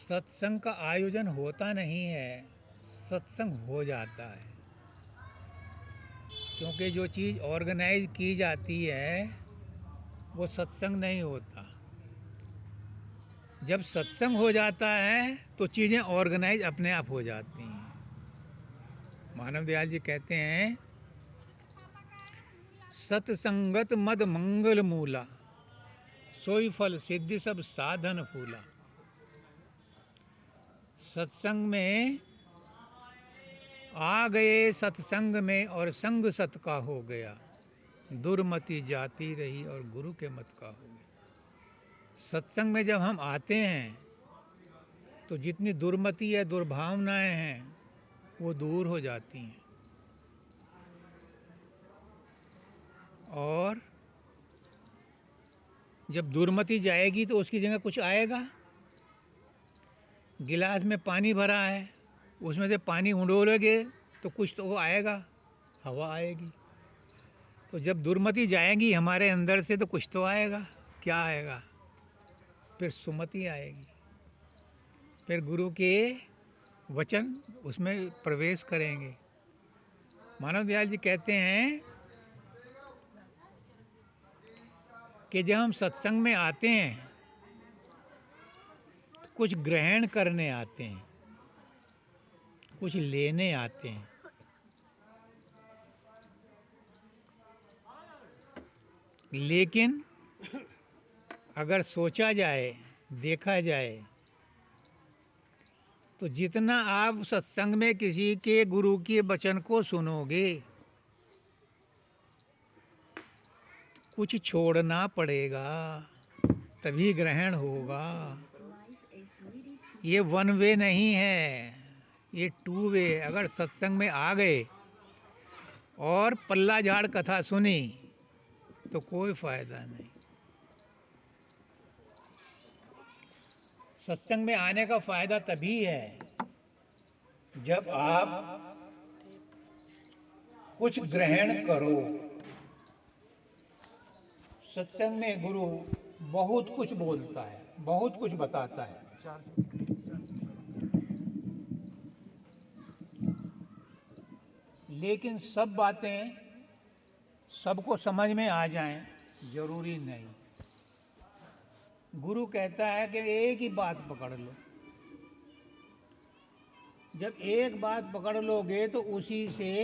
सत्संग का आयोजन होता नहीं है, सत्संग हो जाता है। क्योंकि जो चीज़ ऑर्गेनाइज की जाती है वो सत्संग नहीं होता। जब सत्संग हो जाता है तो चीज़ें ऑर्गेनाइज अपने आप हो जाती हैं। मानव दयाल जी कहते हैं, सत्संगत मद मंगल मूला, सोई फल सिद्धि सब साधन फूला। सत्संग में आ गए, सत्संग में और संग सत का हो गया, दुर्मति जाती रही और गुरु के मत का हो गया। सत्संग में जब हम आते हैं तो जितनी दुर्मति है, दुर्भावनाएं हैं, वो दूर हो जाती हैं। और जब दुर्मति जाएगी तो उसकी जगह कुछ आएगा। गिलास में पानी भरा है, उसमें से पानी उंडोलोगे तो कुछ तो आएगा, हवा आएगी। तो जब दुर्मति जाएगी हमारे अंदर से तो कुछ तो आएगा। क्या आएगा? फिर सुमति आएगी, फिर गुरु के वचन उसमें प्रवेश करेंगे। मानव दयाल जी कहते हैं कि जब हम सत्संग में आते हैं तो कुछ ग्रहण करने आते हैं, कुछ लेने आते हैं। लेकिन अगर सोचा जाए, देखा जाए, तो जितना आप सत्संग में किसी के गुरु के वचन को सुनोगे, कुछ छोड़ना पड़ेगा, तभी ग्रहण होगा। ये वन वे नहीं है, ये टू वे। अगर सत्संग में आ गए और पल्ला झाड़ कथा सुनी तो कोई फायदा नहीं। सत्संग में आने का फायदा तभी है जब आप कुछ ग्रहण करो। सत्संग में गुरु बहुत कुछ बोलता है, बहुत कुछ बताता है, लेकिन सब बातें सबको समझ में आ जाएं जरूरी नहीं। गुरु कहता है कि एक ही बात पकड़ लो। जब एक बात पकड़ लोगे तो उसी से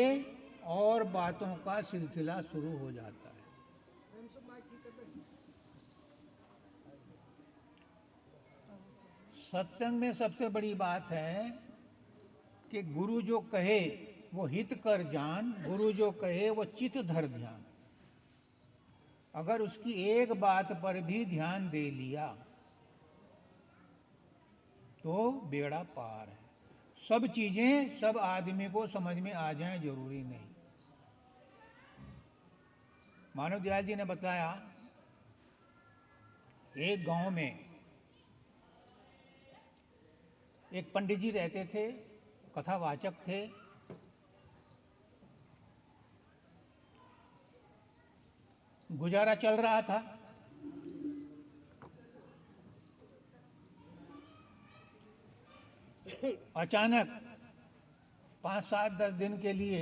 और बातों का सिलसिला शुरू हो जाता है। सत्संग में सबसे बड़ी बात है कि गुरु जो कहे वो हित कर जान, गुरु जो कहे वो चित धर ध्यान। अगर उसकी एक बात पर भी ध्यान दे लिया तो बेड़ा पार है। सब चीजें सब आदमी को समझ में आ जाएं जरूरी नहीं। मानव दयाल जी ने बताया, एक गांव में एक पंडित जी रहते थे, कथावाचक थे। गुजारा चल रहा था। अचानक 5-7-10 दिन के लिए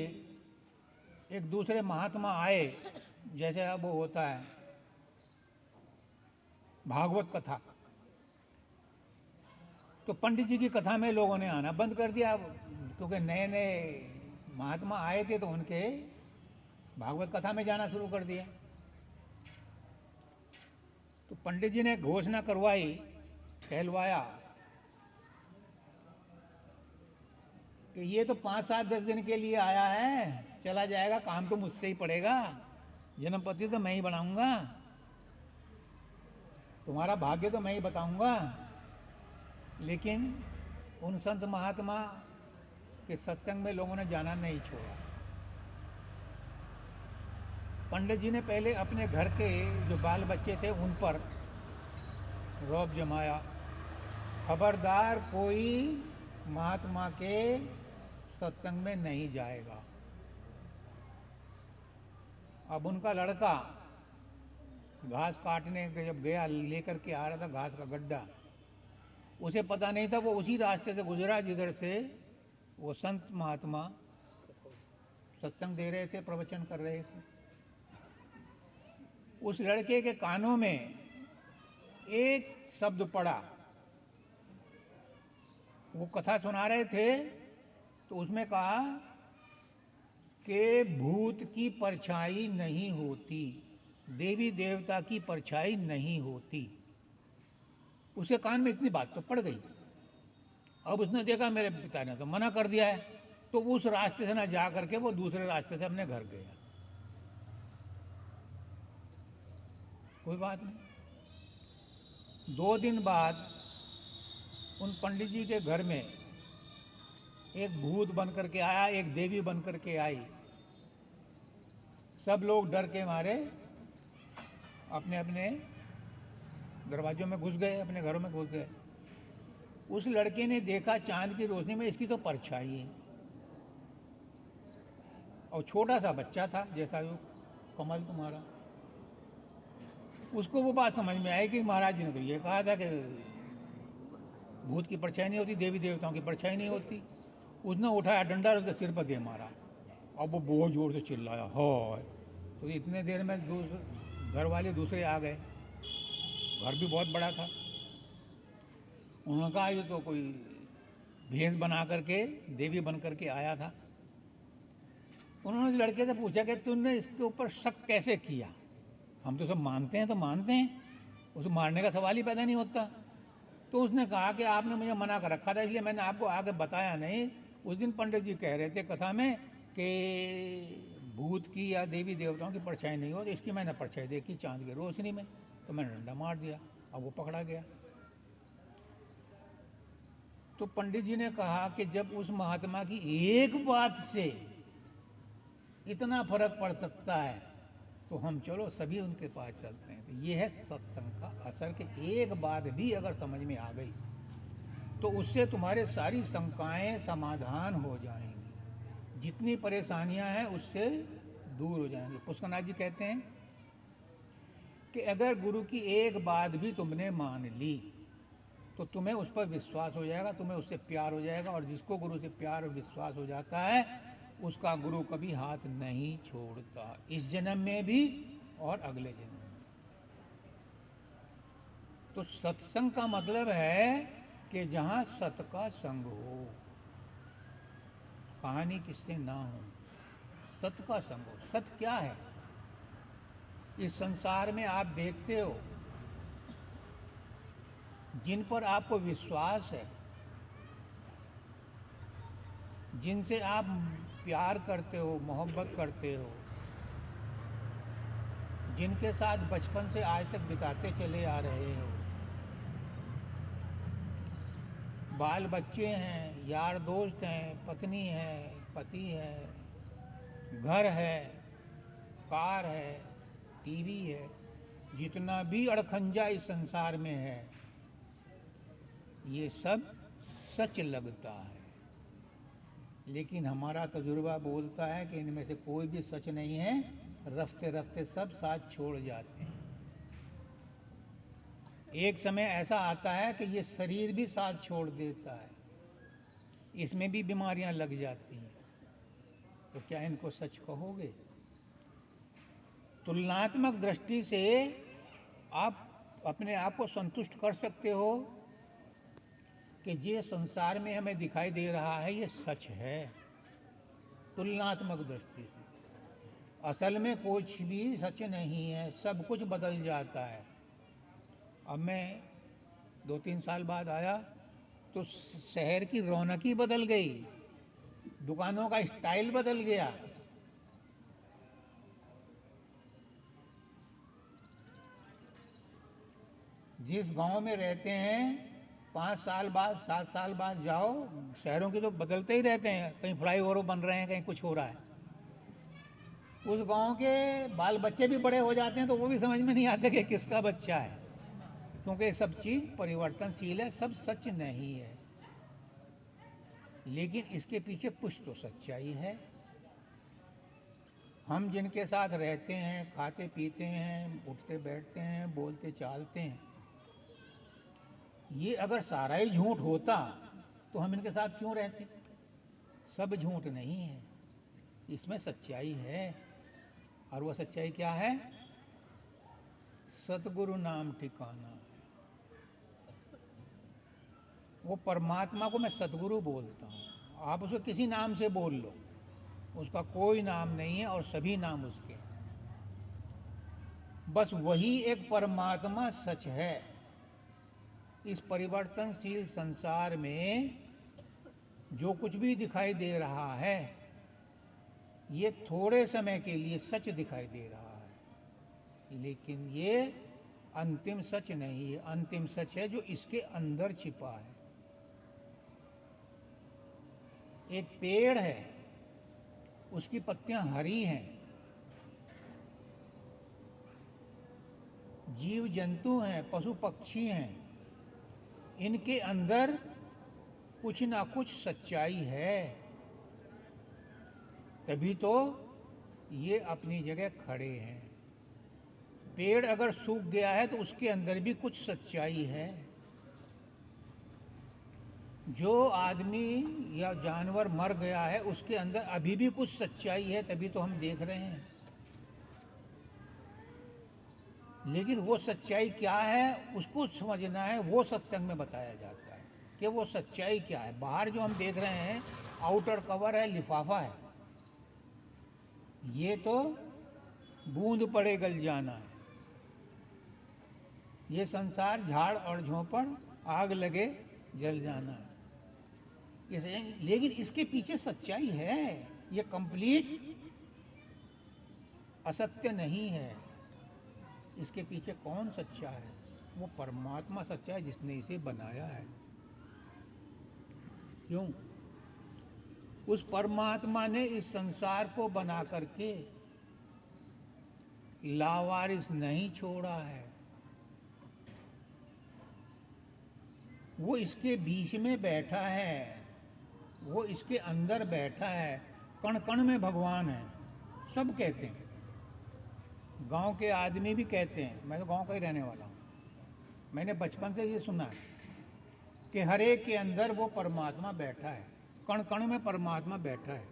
एक दूसरे महात्मा आए, जैसे अब वो होता है भागवत कथा। तो पंडित जी की कथा में लोगों ने आना बंद कर दिया, क्योंकि नए नए महात्मा आए थे तो उनके भागवत कथा में जाना शुरू कर दिया। तो पंडित जी ने घोषणा करवाई, कहलवाया कि ये तो 5-7-10 दिन के लिए आया है, चला जाएगा, काम तो मुझसे ही पड़ेगा, जन्मपति तो मैं ही बनाऊंगा, तुम्हारा भाग्य तो मैं ही बताऊंगा। लेकिन उन संत महात्मा के सत्संग में लोगों ने जाना नहीं छोड़ा। पंडित जी ने पहले अपने घर के जो बाल बच्चे थे उन पर रौब जमाया, खबरदार कोई महात्मा के सत्संग में नहीं जाएगा। अब उनका लड़का घास काटने के जब गया, लेकर के आ रहा था घास का गड्ढा, उसे पता नहीं था, वो उसी रास्ते से गुजरा जिधर से वो संत महात्मा सत्संग दे रहे थे, प्रवचन कर रहे थे। उस लड़के के कानों में एक शब्द पड़ा। वो कथा सुना रहे थे तो उसमें कहा कि भूत की परछाई नहीं होती, देवी देवता की परछाई नहीं होती। उसके कान में इतनी बात तो पड़ गई। अब उसने देखा मेरे पिता ने तो मना कर दिया है, तो उस रास्ते से ना जा करके वो दूसरे रास्ते से अपने घर गया। कोई बात नहीं। 2 दिन बाद उन पंडित जी के घर में एक भूत बन करके आया, एक देवी बन करके आई। सब लोग डर के मारे अपने अपने दरवाजों में घुस गए, अपने घरों में घुस गए। उस लड़के ने देखा चांद की रोशनी में इसकी तो परछाई है, और छोटा सा बच्चा था जैसा जो कमल तुम्हारा। उसको वो बात समझ में आई कि महाराज जी ने तो ये कहा था कि भूत की परछाई नहीं होती, देवी देवताओं की परछाई नहीं होती। उसने उठाया डंडा और उसके सिर पर दे मारा। अब वो बहुत ज़ोर से चिल्लाया हाय। तो इतने देर में घर वाले दूसरे आ गए। घर भी बहुत बड़ा था। उन्होंने कहा ये तो कोई भेष बना करके देवी बन करके आया था। उन्होंने उस लड़के से पूछा कि तुमने इसके ऊपर शक कैसे किया? हम तो सब मानते हैं तो मानते हैं, उसे मारने का सवाल ही पैदा नहीं होता। तो उसने कहा कि आपने मुझे मना कर रखा था, इसलिए मैंने आपको आगे बताया नहीं। उस दिन पंडित जी कह रहे थे कथा में कि भूत की या देवी देवताओं की परछाई नहीं हो, तो इसकी मैंने परछाई देखी चांद की रोशनी में, तो मैंने डंडा मार दिया। अब वो पकड़ा गया। तो पंडित जी ने कहा कि जब उस महात्मा की एक बात से इतना फर्क पड़ सकता है तो हम चलो सभी उनके पास चलते हैं। तो ये है सत्संग का असर कि एक बात भी अगर समझ में आ गई तो उससे तुम्हारे सारी शंकाएं समाधान हो जाएंगी, जितनी परेशानियां हैं उससे दूर हो जाएंगी। पुष्करनाथ जी कहते हैं कि अगर गुरु की एक बात भी तुमने मान ली तो तुम्हें उस पर विश्वास हो जाएगा, तुम्हें उससे प्यार हो जाएगा, और जिसको गुरु से प्यार और विश्वास हो जाता है उसका गुरु कभी हाथ नहीं छोड़ता, इस जन्म में भी और अगले जन्म में। तो सत्संग का मतलब है कि जहाँ सत का संग हो, कहानी किससे ना हो, सत का संग हो। सत क्या है? इस संसार में आप देखते हो जिन पर आपको विश्वास है, जिनसे आप प्यार करते हो, मोहब्बत करते हो, जिनके साथ बचपन से आज तक बिताते चले आ रहे हो, बाल बच्चे हैं, यार दोस्त हैं, पत्नी है, पति है, घर है, कार है, टीवी है, जितना भी अड़खंजा इस संसार में है ये सब सच लगता है। लेकिन हमारा तजुर्बा बोलता है कि इनमें से कोई भी सच नहीं है, रफ्ते रफ्ते सब साथ छोड़ जाते हैं। एक समय ऐसा आता है कि ये शरीर भी साथ छोड़ देता है, इसमें भी बीमारियां लग जाती हैं। तो क्या इनको सच कहोगे? तुलनात्मक दृष्टि से आप अपने आप को संतुष्ट कर सकते हो कि ये संसार में हमें दिखाई दे रहा है ये सच है, तुलनात्मक दृष्टि से। असल में कुछ भी सच नहीं है, सब कुछ बदल जाता है। अब मैं 2-3 साल बाद आया तो शहर की रौनक ही बदल गई, दुकानों का स्टाइल बदल गया। जिस गांव में रहते हैं 5 साल बाद 7 साल बाद जाओ, शहरों के तो बदलते ही रहते हैं, कहीं फ्लाईओवर बन रहे हैं, कहीं कुछ हो रहा है। उस गांव के बाल बच्चे भी बड़े हो जाते हैं तो वो भी समझ में नहीं आता कि किसका बच्चा है, क्योंकि सब चीज़ परिवर्तनशील है, सब सच नहीं है। लेकिन इसके पीछे कुछ तो सच्चाई है। हम जिनके साथ रहते हैं, खाते पीते हैं, उठते बैठते हैं, बोलते चालते हैं, ये अगर सारा ही झूठ होता तो हम इनके साथ क्यों रहते? सब झूठ नहीं है, इसमें सच्चाई है। और वो सच्चाई क्या है? सतगुरु नाम ठिकाना। वो परमात्मा को मैं सतगुरु बोलता हूँ। आप उसको किसी नाम से बोल लो, उसका कोई नाम नहीं है और सभी नाम उसके हैं। बस वही एक परमात्मा सच है। इस परिवर्तनशील संसार में जो कुछ भी दिखाई दे रहा है, ये थोड़े समय के लिए सच दिखाई दे रहा है, लेकिन ये अंतिम सच नहीं है। अंतिम सच है जो इसके अंदर छिपा है। एक पेड़ है, उसकी पत्तियां हरी हैं, जीव जंतु हैं, पशु पक्षी हैं, इनके अंदर कुछ ना कुछ सच्चाई है, तभी तो ये अपनी जगह खड़े हैं। पेड़ अगर सूख गया है तो उसके अंदर भी कुछ सच्चाई है। जो आदमी या जानवर मर गया है उसके अंदर अभी भी कुछ सच्चाई है, तभी तो हम देख रहे हैं। लेकिन वो सच्चाई क्या है उसको समझना है, वो सत्संग में बताया जाता है कि वो सच्चाई क्या है। बाहर जो हम देख रहे हैं आउटर कवर है, लिफाफा है, ये तो बूंद पड़े गल जाना है। ये संसार झाड़ और झोंपड़, आग लगे जल जाना है। लेकिन इसके पीछे सच्चाई है, ये कंप्लीट असत्य नहीं है। इसके पीछे कौन सच्चा है? वो परमात्मा सच्चा है जिसने इसे बनाया है। क्यों? उस परमात्मा ने इस संसार को बना करके लावारिस नहीं छोड़ा है। वो इसके बीच में बैठा है, वो इसके अंदर बैठा है। कण कण में भगवान है, सब कहते हैं। गांव के आदमी भी कहते हैं, मैं तो गांव का ही रहने वाला हूँ, मैंने बचपन से ये सुना है कि हर एक के अंदर वो परमात्मा बैठा है, कण कण में परमात्मा बैठा है।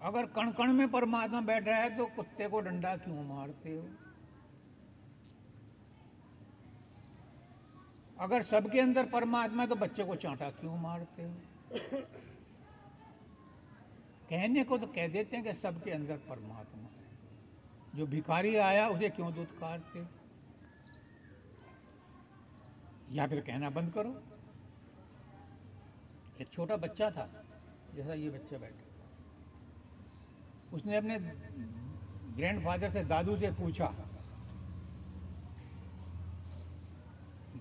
अगर कण कण में परमात्मा बैठा है तो कुत्ते को डंडा क्यों मारते हो? अगर सबके अंदर परमात्मा है तो बच्चे को चांटा क्यों मारते हो? कहने को तो कह देते हैं कि सबके अंदर परमात्मा है, जो भिखारी आया उसे क्यों दुत्कारते हो? या फिर कहना बंद करो। एक छोटा बच्चा था, जैसा ये बच्चा बैठा, उसने अपने ग्रैंडफादर से, दादू से पूछा,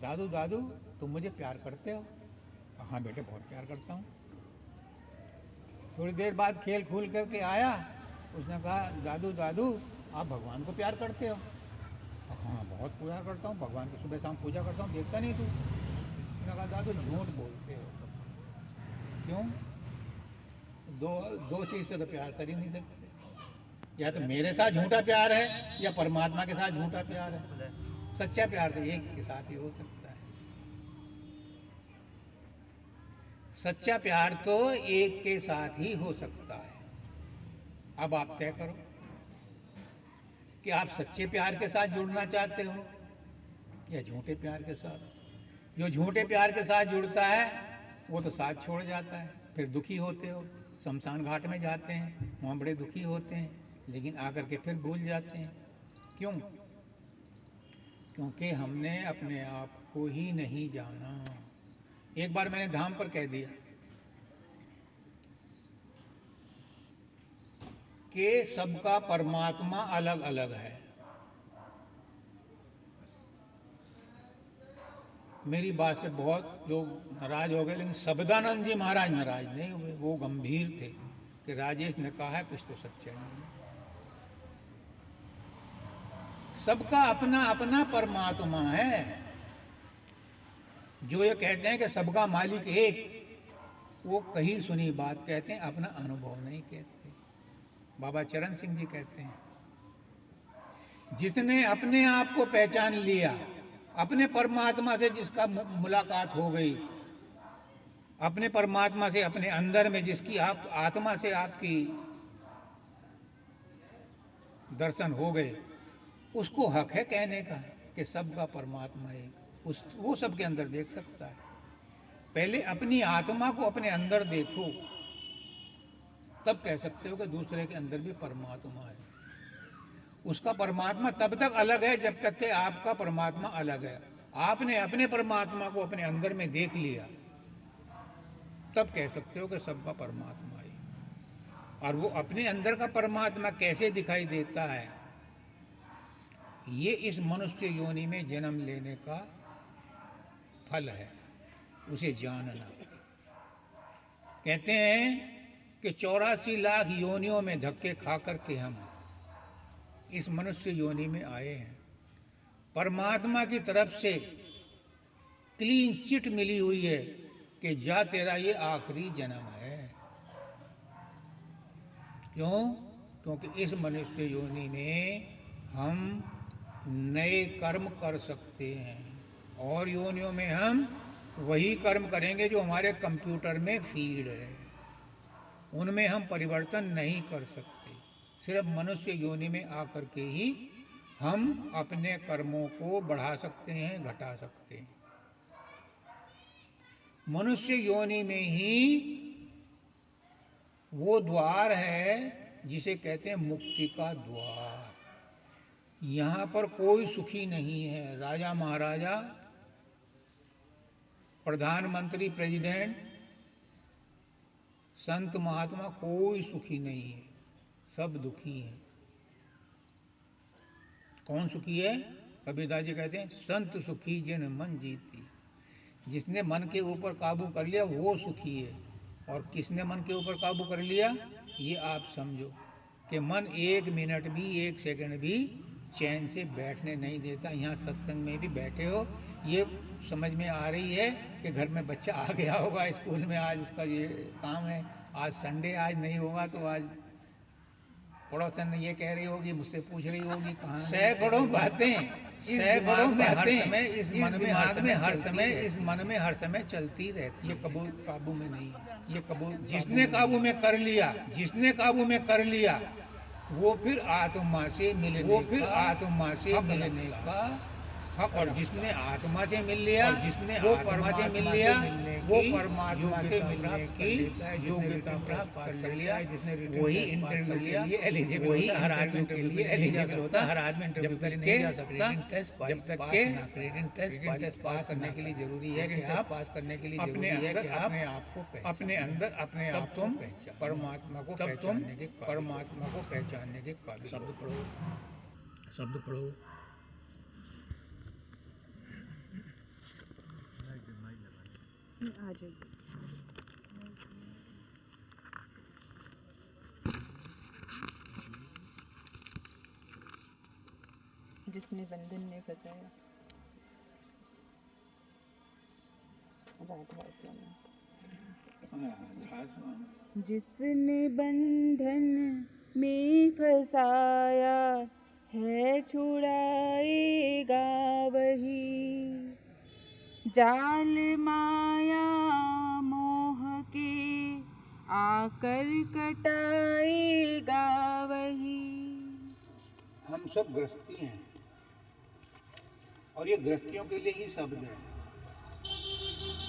दादू दादू तुम मुझे प्यार करते हो? हाँ बेटे बहुत प्यार करता हूँ। थोड़ी देर बाद खेल खूल करके आया, उसने कहा दादू दादू आप भगवान को प्यार करते हो? हाँ बहुत प्यार करता हूँ, भगवान की सुबह शाम पूजा करता हूँ, देखता नहीं तू? उसने कहा दादू झूठ बोलते हो। क्यों? दो दो चीज़ से तो प्यार कर ही नहीं सकते, या तो मेरे साथ झूठा प्यार है या परमात्मा के साथ झूठा प्यार है। सच्चा प्यार तो एक के साथ ही हो सकता है। सच्चा प्यार तो एक के साथ ही हो सकता है। अब आप तय करो कि आप सच्चे प्यार के साथ जुड़ना चाहते हो या झूठे प्यार के साथ। जो झूठे प्यार के साथ जुड़ता है वो तो साथ छोड़ जाता है, फिर दुखी होते हो, शमशान घाट में जाते हैं, वहाँ बड़े दुखी होते हैं, लेकिन आकर के फिर भूल जाते हैं। क्यों? क्योंकि हमने अपने आप को ही नहीं जाना। एक बार मैंने धाम पर कह दिया कि सबका परमात्मा अलग अलग है। मेरी बात से बहुत लोग नाराज हो गए, लेकिन सबदानंद जी महाराज नाराज नहीं हुए। वो गंभीर थे कि राजेश ने कहा है कुछ तो सच्चाई है। सबका अपना अपना परमात्मा है। जो ये कहते हैं कि सबका मालिक एक, वो कही सुनी बात कहते हैं, अपना अनुभव नहीं कहते। बाबा चरण सिंह जी कहते हैं जिसने अपने आप को पहचान लिया, अपने परमात्मा से जिसका मुलाकात हो गई, अपने परमात्मा से अपने अंदर में जिसकी आप आत्मा से आपकी दर्शन हो गए, उसको हक है कहने का कि सबका परमात्मा एक, उस वो सबके अंदर देख सकता है। पहले अपनी आत्मा को अपने अंदर देखो, तब कह सकते हो कि दूसरे के अंदर भी परमात्मा है। उसका परमात्मा तब तक अलग है जब तक कि आपका परमात्मा अलग है। आपने अपने परमात्मा को अपने अंदर में देख लिया, तब कह सकते हो कि सबका परमात्मा है। और वो अपने अंदर का परमात्मा कैसे दिखाई देता है, ये इस मनुष्य योनि में जन्म लेने का फल है, उसे जानना। कहते हैं कि 84 लाख योनियों में धक्के खा करके हम इस मनुष्य योनि में आए हैं। परमात्मा की तरफ से क्लीन चिट मिली हुई है कि जा तेरा ये आखिरी जन्म है। क्यों? क्योंकि इस मनुष्य योनि में हम नए कर्म कर सकते हैं, और योनियों में हम वही कर्म करेंगे जो हमारे कंप्यूटर में फीड है, उनमें हम परिवर्तन नहीं कर सकते। सिर्फ मनुष्य योनि में आकर के ही हम अपने कर्मों को बढ़ा सकते हैं, घटा सकते हैं। मनुष्य योनि में ही वो द्वार है जिसे कहते हैं मुक्ति का द्वार। यहाँ पर कोई सुखी नहीं है। राजा महाराजा, प्रधानमंत्री, प्रेसिडेंट, संत महात्मा, कोई सुखी नहीं है, सब दुखी हैं। कौन सुखी है? कबीरदास जी कहते हैं संत सुखी जिन मन जीती। जिसने मन के ऊपर काबू कर लिया वो सुखी है। और किसने मन के ऊपर काबू कर लिया, ये आप समझो कि मन एक मिनट भी, एक सेकंड भी चैन से बैठने नहीं देता। यहाँ सत्संग में भी बैठे हो, ये समझ में आ रही है कि घर में बच्चा आ गया होगा स्कूल में, आज उसका ये काम है, आज संडे, आज नहीं होगा तो आज पड़ोसन ये कह रही होगी, मुझसे पूछ रही होगी कहाँ। सैकड़ों बातें इस दिमाग में हर समय, इस मन में हर समय चलती रहती। ये कबू काबू में नहीं है, ये कबू जिसने काबू में कर लिया, जिसने काबू में कर लिया वो फिर आत्मा से मिलने का हक। और जिसने आत्मा से मिल लिया, जिसने वो परमात्मा से मिल लिया, वो परमात्मा से मिलने की योग्यता प्राप्त कर लिया। वही इंटरव्यू के लिए एलिजिबल होता है। हर आदमी के लिए एलिजिबल होता है। हर आदमी इंटरव्यू के लिए नहीं जा सकता जब तक के रीडिंग टेस्ट पास करने के लिए जरूरी है कि आप पास करने के लिए अपने अंदर अपने आप को, अपने अंदर अपने आप तुम परमात्मा को, तब तुम परमात्मा को पहचानने के काबिल। शब्द पढ़ो, शब्द पढ़ो। आ जाइए। जिसने बंधन में फंसाया, राधा स्वामी। जिसने बंधन में फंसाया है, छुड़ाएगा वही। जाल माया मोह के आकर कटाएगा वही। हम सब गृहस्थी हैं, और ये गृहस्थियों के लिए ही शब्द है,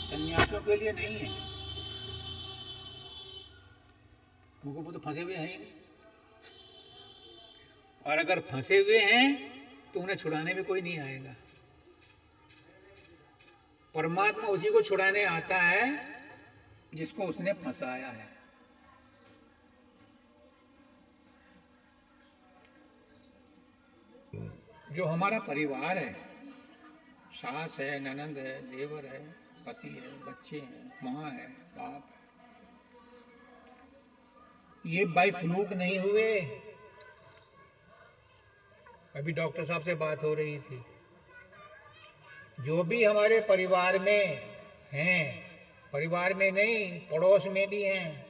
सन्यासियों के लिए नहीं है, क्योंकि वो तो फंसे हुए हैं ही नहीं। और अगर फंसे हुए हैं तो उन्हें छुड़ाने में कोई नहीं आएगा। परमात्मा उसी को छुड़ाने आता है जिसको उसने फंसाया है। जो हमारा परिवार है, सास है, ननंद है, देवर है, पति है, बच्चे हैं, माँ है, बाप है, ये बाई फ्लूक नहीं हुए। अभी डॉक्टर साहब से बात हो रही थी, जो भी हमारे परिवार में हैं, परिवार में नहीं, पड़ोस में भी हैं,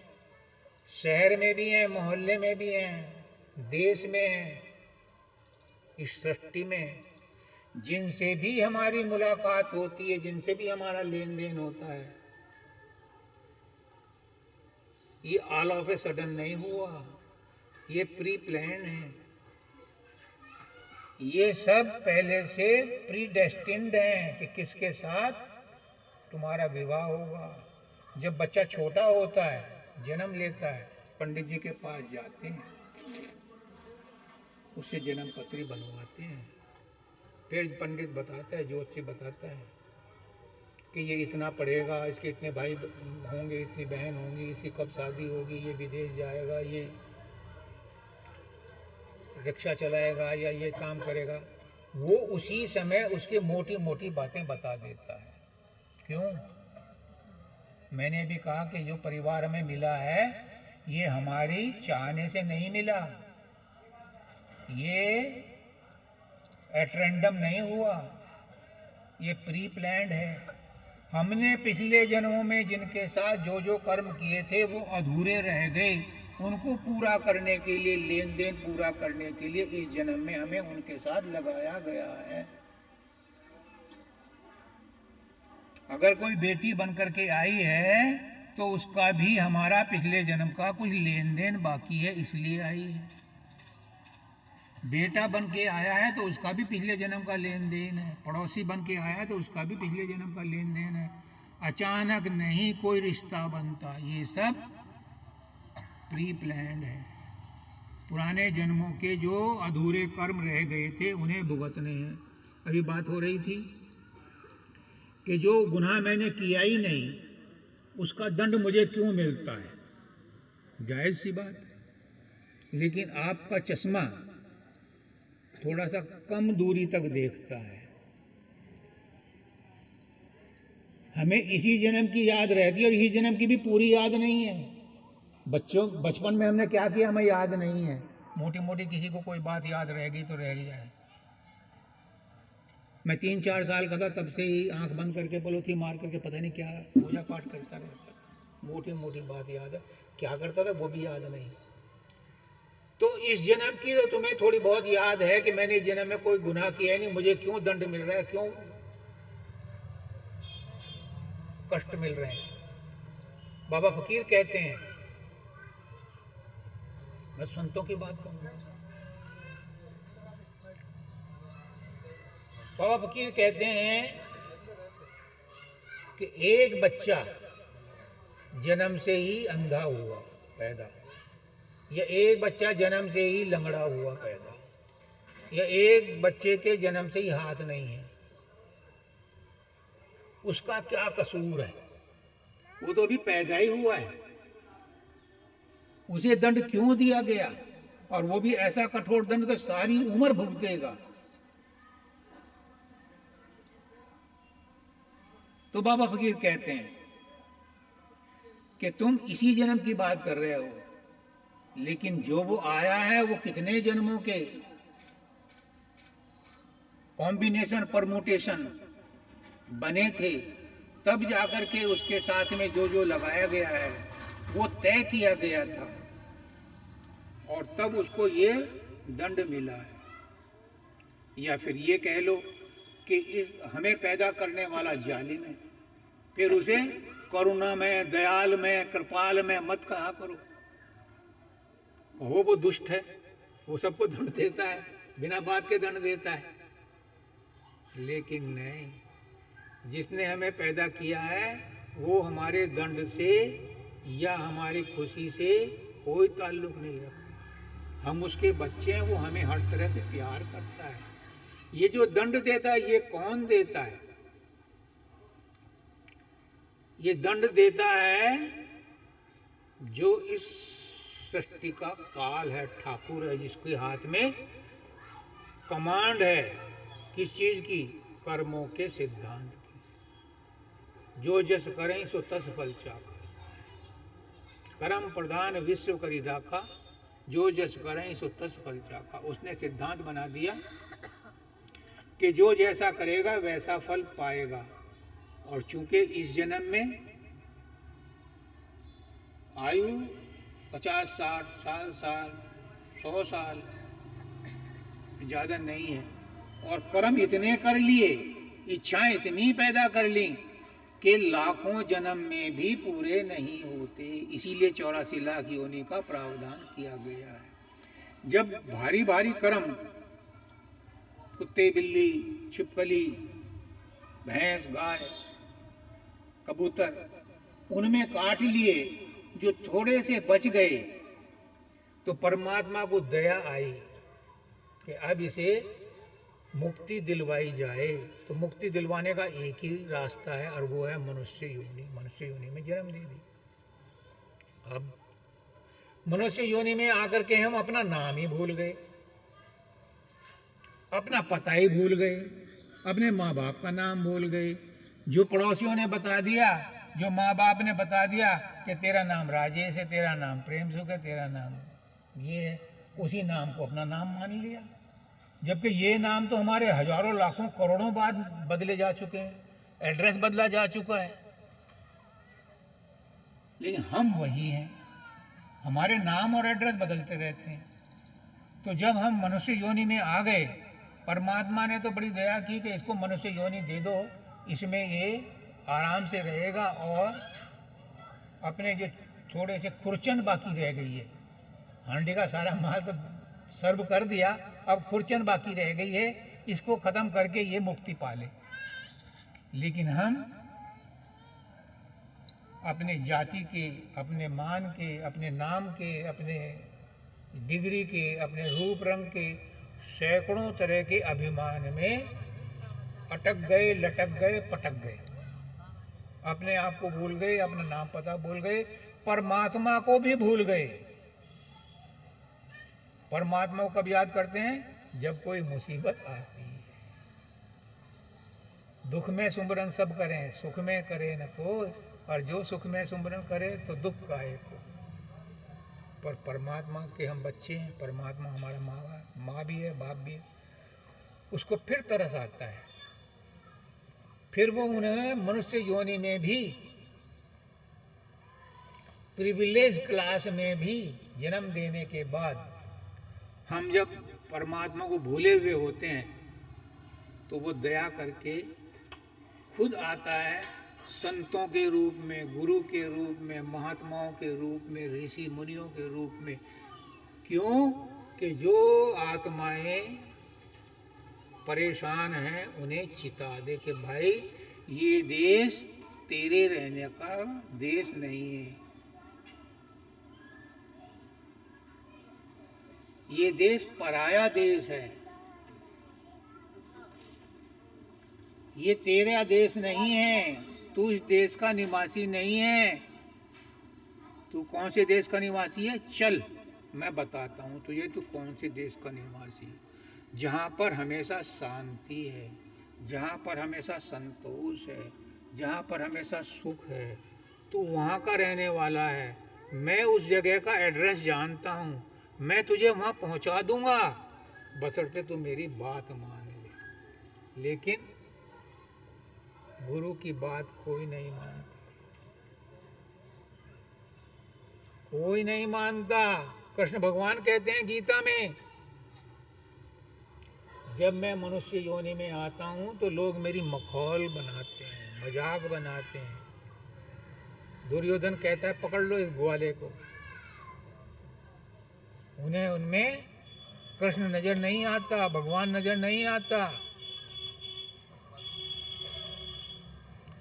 शहर में भी हैं, मोहल्ले में भी हैं, देश में हैं, इस सृष्टि में जिनसे भी हमारी मुलाकात होती है, जिनसे भी हमारा लेन देन होता है, ये ऑल ऑफ ए सडन नहीं हुआ, ये प्री प्लान है। ये सब पहले से प्री डेस्टिन्ड हैं कि किसके साथ तुम्हारा विवाह होगा। जब बच्चा छोटा होता है, जन्म लेता है, पंडित जी के पास जाते हैं, उससे जन्म पत्री बनवाते हैं। फिर पंडित बताता है, ज्योतिषी बताता है कि ये इतना पढ़ेगा, इसके इतने भाई होंगे, इतनी बहन होंगी, इसकी कब शादी होगी, ये विदेश जाएगा, ये रिक्शा चलाएगा या ये काम करेगा। वो उसी समय उसके मोटी मोटी बातें बता देता है। क्यों? मैंने भी कहा कि जो परिवार हमें मिला है, ये हमारी चाहने से नहीं मिला, ये एट रैंडम नहीं हुआ, ये प्री प्लान्ड है। हमने पिछले जन्मों में जिनके साथ जो जो कर्म किए थे वो अधूरे रह गए, उनको पूरा करने के लिए, लेन देन पूरा करने के लिए इस जन्म में हमें उनके साथ लगाया गया है। अगर कोई बेटी बनकर के आई है तो उसका भी हमारा पिछले जन्म का कुछ लेन देन बाकी है, इसलिए आई है। बेटा बन के आया है तो उसका भी पिछले जन्म का लेन देन है। पड़ोसी बन के आया है तो उसका भी पिछले जन्म का लेन देन है। अचानक नहीं कोई रिश्ता बनता, ये सब प्री प्लान्ड है। पुराने जन्मों के जो अधूरे कर्म रह गए थे उन्हें भुगतने हैं। अभी बात हो रही थी कि जो गुनाह मैंने किया ही नहीं उसका दंड मुझे क्यों मिलता है। जायज़ सी बात है, लेकिन आपका चश्मा थोड़ा सा कम दूरी तक देखता है। हमें इसी जन्म की याद रहती है और इसी जन्म की भी पूरी याद नहीं है। बचपन में हमने क्या किया हमें याद नहीं है। मोटी मोटी किसी को कोई बात याद रह गई तो रह जाए। मैं 3-4 साल का था तब से ही आंख बंद करके पलोथी मार करके पता नहीं क्या पूजा पाठ करता रहता था। मोटी मोटी बात याद है, क्या करता था वो भी याद नहीं। तो इस जन्म की तो तुम्हें थोड़ी बहुत याद है कि मैंने इस जन्म में कोई गुनाह किया नहीं, मुझे क्यों दंड मिल रहा है, क्यों कष्ट मिल रहे हैं। बाबा फकीर कहते हैं, मैं संतों की बात कहूँगा, बाबा फकीर कहते हैं कि एक बच्चा जन्म से ही अंधा हुआ पैदा, या एक बच्चा जन्म से ही लंगड़ा हुआ पैदा, या एक बच्चे के जन्म से ही हाथ नहीं है, उसका क्या कसूर है? वो तो अभी पैदा ही हुआ है, उसे दंड क्यों दिया गया? और वो भी ऐसा कठोर दंड कि सारी उम्र भुगतेगा। तो बाबा फकीर कहते हैं कि तुम इसी जन्म की बात कर रहे हो, लेकिन जो वो आया है वो कितने जन्मों के कॉम्बिनेशन, परमुटेशन बने थे, तब जाकर के उसके साथ में जो जो लगाया गया है वो तय किया गया था और तब उसको ये दंड मिला है। या फिर ये कह लो कि इस हमें पैदा करने वाला जालिम है, फिर उसे करुणा में, दयाल में, कृपाल में मत कहा करो। कहो वो दुष्ट है, वो सबको दंड देता है, बिना बात के दंड देता है। लेकिन नहीं, जिसने हमें पैदा किया है वो हमारे दंड से या हमारी खुशी से कोई ताल्लुक नहीं रखता। हम उसके बच्चे हैं, वो हमें हर तरह से प्यार करता है। ये जो दंड देता है ये कौन देता है? ये दंड देता है जो इस सृष्टि का काल है, ठाकुर है, जिसके हाथ में कमांड है। किस चीज की? कर्मों के सिद्धांत की। जो जस करें सो तस फल चाखा, कर्म प्रधान विश्व करी दाखा, जो जस करें सो तस फल चाखा। उसने सिद्धांत बना दिया कि जो जैसा करेगा वैसा फल पाएगा। और चूंकि इस जन्म में आयु 50, 60, 60 साल, 100 साल, ज़्यादा नहीं है। और कर्म इतने कर लिए, इच्छाएं इतनी पैदा कर ली कि लाखों जन्म में भी पूरे नहीं होते। इसीलिए 84 लाख योनि का प्रावधान किया गया है। जब भारी भारी कर्म, कुत्ते बिल्ली छिपकली भैंस गाय कबूतर, उनमें काट लिए, जो थोड़े से बच गए, तो परमात्मा को दया आई कि अब इसे मुक्ति दिलवाई जाए। तो मुक्ति दिलवाने का एक ही रास्ता है, और वो है मनुष्य योनि। मनुष्य योनि में जन्म दे दी। अब मनुष्य योनि में आकर के हम अपना नाम ही भूल गए, अपना पता ही भूल गए, अपने माँ बाप का नाम भूल गए। जो पड़ोसियों ने बता दिया, जो माँ बाप ने बता दिया कि तेरा नाम राजेश है, तेरा नाम प्रेम सुख है, तेरा नाम ये है, उसी नाम को अपना नाम मान लिया। जबकि ये नाम तो हमारे हजारों लाखों करोड़ों बार बदले जा चुके हैं, एड्रेस बदला जा चुका है, लेकिन हम वही हैं। हमारे नाम और एड्रेस बदलते रहते हैं। तो जब हम मनुष्य योनि में आ गए, परमात्मा ने तो बड़ी दया की कि इसको मनुष्य योनि दे दो, इसमें ये आराम से रहेगा। और अपने जो थोड़े से खुरचन बाकी रह गई है, हांडी का सारा माल तो सर्व कर दिया, अब खुरचन बाकी रह गई है, इसको ख़त्म करके ये मुक्ति पाले। लेकिन हम अपने जाति के, अपने मान के, अपने नाम के, अपने डिग्री के, अपने रूप रंग के सैकड़ों तरह के अभिमान में अटक गए, लटक गए, पटक गए। अपने आप को भूल गए, अपना नाम पता भूल गए, परमात्मा को भी भूल गए। परमात्मा को कब याद करते हैं? जब कोई मुसीबत आती है। दुख में सुमरन सब करें, सुख में करे न कोई, और जो सुख में सुमरन करे तो दुख काहे को। पर परमात्मा के हम बच्चे हैं, परमात्मा हमारा माँ भी है, बाप भी है। उसको फिर तरस आता है, फिर वो उन्हें मनुष्य योनि में भी, प्रिविलेज क्लास में भी जन्म देने के बाद, हम जब परमात्मा को भूले हुए होते हैं, तो वो दया करके खुद आता है, संतों के रूप में, गुरु के रूप में, महात्माओं के रूप में, ऋषि मुनियों के रूप में। क्यों? कि जो आत्माएं परेशान हैं उन्हें चिता दे कि भाई ये देश तेरे रहने का देश नहीं है, ये देश पराया देश है, ये तेरा देश नहीं है, तू इस देश का निवासी नहीं है। तू कौन से देश का निवासी है? चल मैं बताता हूँ तुझे, तू कौन से देश का निवासी है। जहाँ पर हमेशा शांति है, जहाँ पर हमेशा संतोष है, जहाँ पर हमेशा सुख है, तू वहाँ का रहने वाला है। मैं उस जगह का एड्रेस जानता हूँ, मैं तुझे वहाँ पहुँचा दूँगा, बशर्ते तू मेरी बात मान ले। लेकिन गुरु की बात कोई नहीं मानता, कोई नहीं मानता। कृष्ण भगवान कहते हैं गीता में, जब मैं मनुष्य योनि में आता हूँ तो लोग मेरी मखौल बनाते हैं, मजाक बनाते हैं। दुर्योधन कहता है पकड़ लो इस ग्वाले को। उन्हें उनमें कृष्ण नजर नहीं आता, भगवान नजर नहीं आता।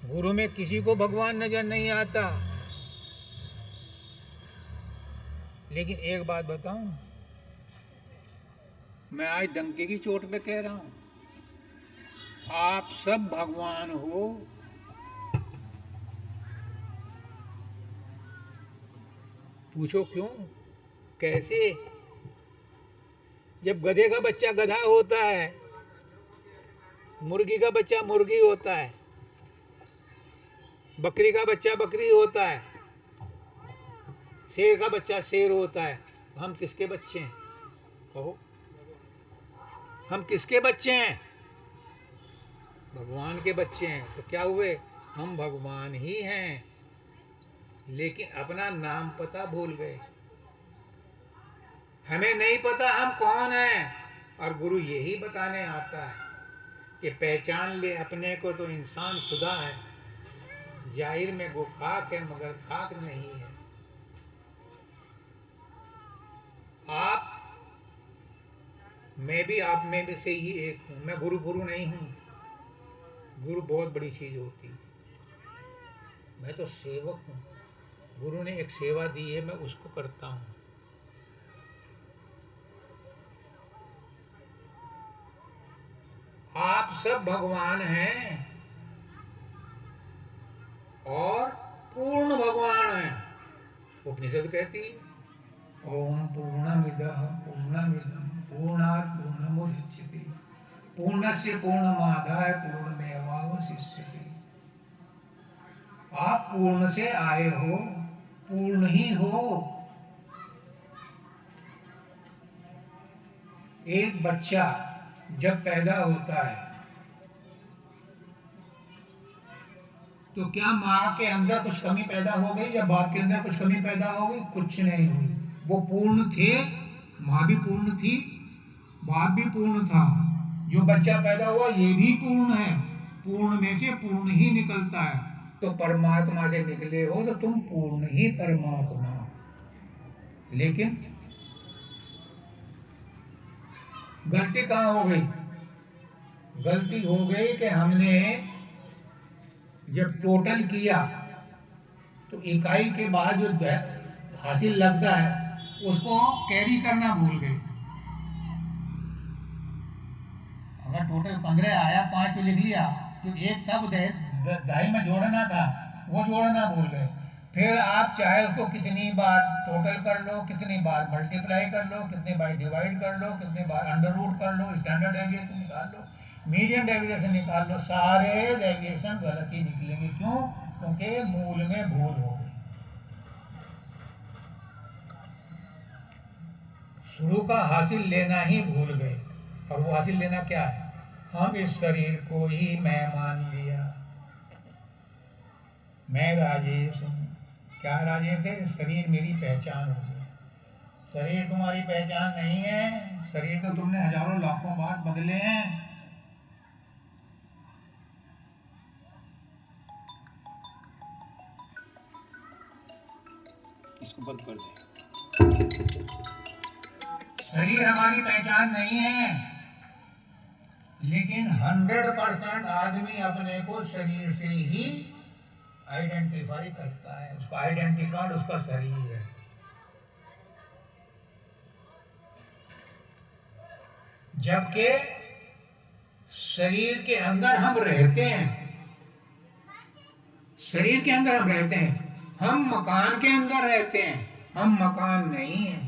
गुरु में किसी को भगवान नजर नहीं आता। लेकिन एक बात बताऊं, मैं आज डंके की चोट पे कह रहा हूं, आप सब भगवान हो। पूछो क्यों, कैसे? जब गधे का बच्चा गधा होता है, मुर्गी का बच्चा मुर्गी होता है, बकरी का बच्चा बकरी होता है, शेर का बच्चा शेर होता है, हम किसके बच्चे हैं? कहो, हम किसके बच्चे हैं? भगवान के बच्चे हैं। तो क्या हुए? हम भगवान ही हैं, लेकिन अपना नाम पता भूल गए। हमें नहीं पता हम कौन हैं। और गुरु यही बताने आता है कि पहचान ले अपने को तो इंसान खुदा है, जाहिर में वो खाक है मगर खाक नहीं है। आप, मैं भी आप में से ही एक हूँ। मैं गुरु नहीं हूँ। गुरु बहुत बड़ी चीज होती है। मैं तो सेवक हूँ। गुरु ने एक सेवा दी है, मैं उसको करता हूँ। आप सब भगवान हैं और पूर्ण भगवान हैं। उपनिषद कहती है ओम पूर्णमिदः पूर्णमिदं पूर्णात् पूर्णमुदच्यते पूर्णस्य पूर्णमादाय पूर्णमेवावशिष्यते। आप पूर्ण से आए हो, पूर्ण ही हो। एक बच्चा जब पैदा होता है तो क्या माँ के अंदर कुछ कमी पैदा हो गई या बाप के अंदर कुछ कमी पैदा हो गई? कुछ नहीं हुई। वो पूर्ण थे, माँ भी पूर्ण थी, बाप भी पूर्ण था। जो बच्चा पैदा हुआ ये भी पूर्ण है। पूर्ण में से पूर्ण ही निकलता है। तो परमात्मा से निकले हो तो तुम पूर्ण ही परमात्मा। लेकिन गलती कहाँ हो गई? गलती हो गई कि हमने जब टोटल किया तो इकाई के बाद जो हासिल लगता है उसको कैरी करना भूल गए। अगर टोटल 15 आया, 5 तो लिख लिया, जो एक था वो दहाई में जोड़ना था, वो जोड़ना भूल गए। फिर आप चाहे उसको कितनी बार टोटल कर लो, कितनी बार मल्टीप्लाई कर लो, कितनी बार डिवाइड कर लो, कितनी बार अंडर रूट कर लो, स्टैंडर्ड डेविएशन निकाल लो, मीडियन डेविएशन निकाल लो, सारे डेविएशन गलत ही निकलेंगे। क्यों? क्योंकि मूल में भूल हो गई। शुरू का हासिल लेना ही भूल गए। और वो हासिल लेना क्या है? हम इस शरीर को ही मैं मान लिया। मैं राजेश हूँ। क्या राजेश है? शरीर मेरी पहचान हो गई। शरीर तुम्हारी पहचान नहीं है। शरीर तो तुमने हजारों लाखों बार बदले हैं। इसको बंद कर दे। शरीर हमारी पहचान नहीं है, लेकिन 100% आदमी अपने को शरीर से ही आइडेंटिफाई करता है। उसका आइडेंटिटी कार्ड उसका शरीर है। जबकि शरीर के अंदर हम रहते हैं। शरीर के अंदर हम रहते हैं। हम मकान के अंदर रहते हैं। हम मकान नहीं है।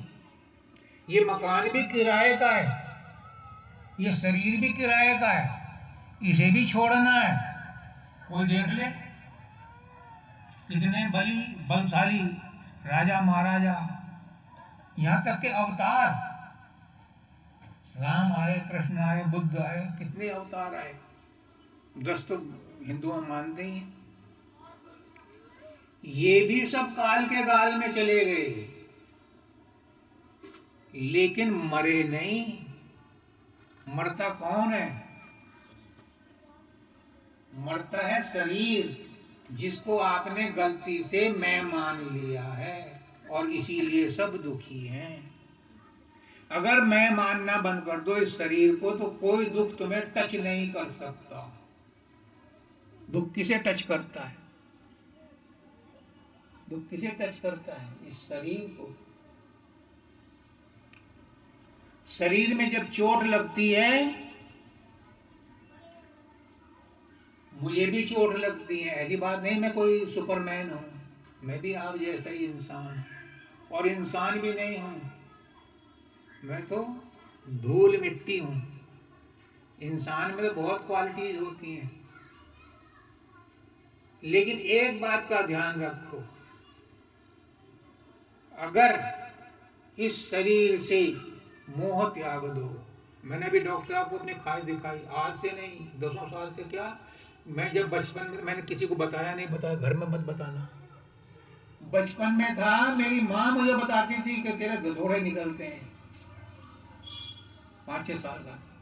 ये मकान भी किराए का है, ये शरीर भी किराए का है। इसे भी छोड़ना है। कोई देख ले कितने बलशाली राजा महाराजा, यहाँ तक के अवतार, राम आए, कृष्ण आए, बुद्ध आए, कितने अवतार आए। 10 तो हिंदुओं मानते ही हैं। ये भी सब काल के गाल में चले गए, लेकिन मरे नहीं। मरता कौन है? मरता है शरीर, जिसको आपने गलती से मैं मान लिया है, और इसीलिए सब दुखी हैं। अगर मैं मानना बंद कर दो इस शरीर को तो कोई दुख तुम्हें टच नहीं कर सकता। दुख किसे टच करता है? दुख किसे टच करता है? इस शरीर को। शरीर में जब चोट लगती है, मुझे भी चोट लगती है। ऐसी बात नहीं मैं कोई सुपरमैन हूं। मैं भी आप जैसा ही इंसान हूं, और इंसान भी नहीं हूं। मैं तो धूल मिट्टी हूं। इंसान में तो बहुत क्वालिटीज होती हैं, लेकिन एक बात का ध्यान रखो, अगर इस शरीर से मोह त्याग दो। मैंने भी डॉक्टर साहब को अपनी खाज दिखाई, आज से नहीं 10 साल से। क्या मैं जब बचपन में, मैंने किसी को बताया नहीं, बताया घर में मत बताना। बचपन में था, मेरी माँ मुझे बताती थी कि तेरे धोड़े निकलते हैं। 5-6 साल का था।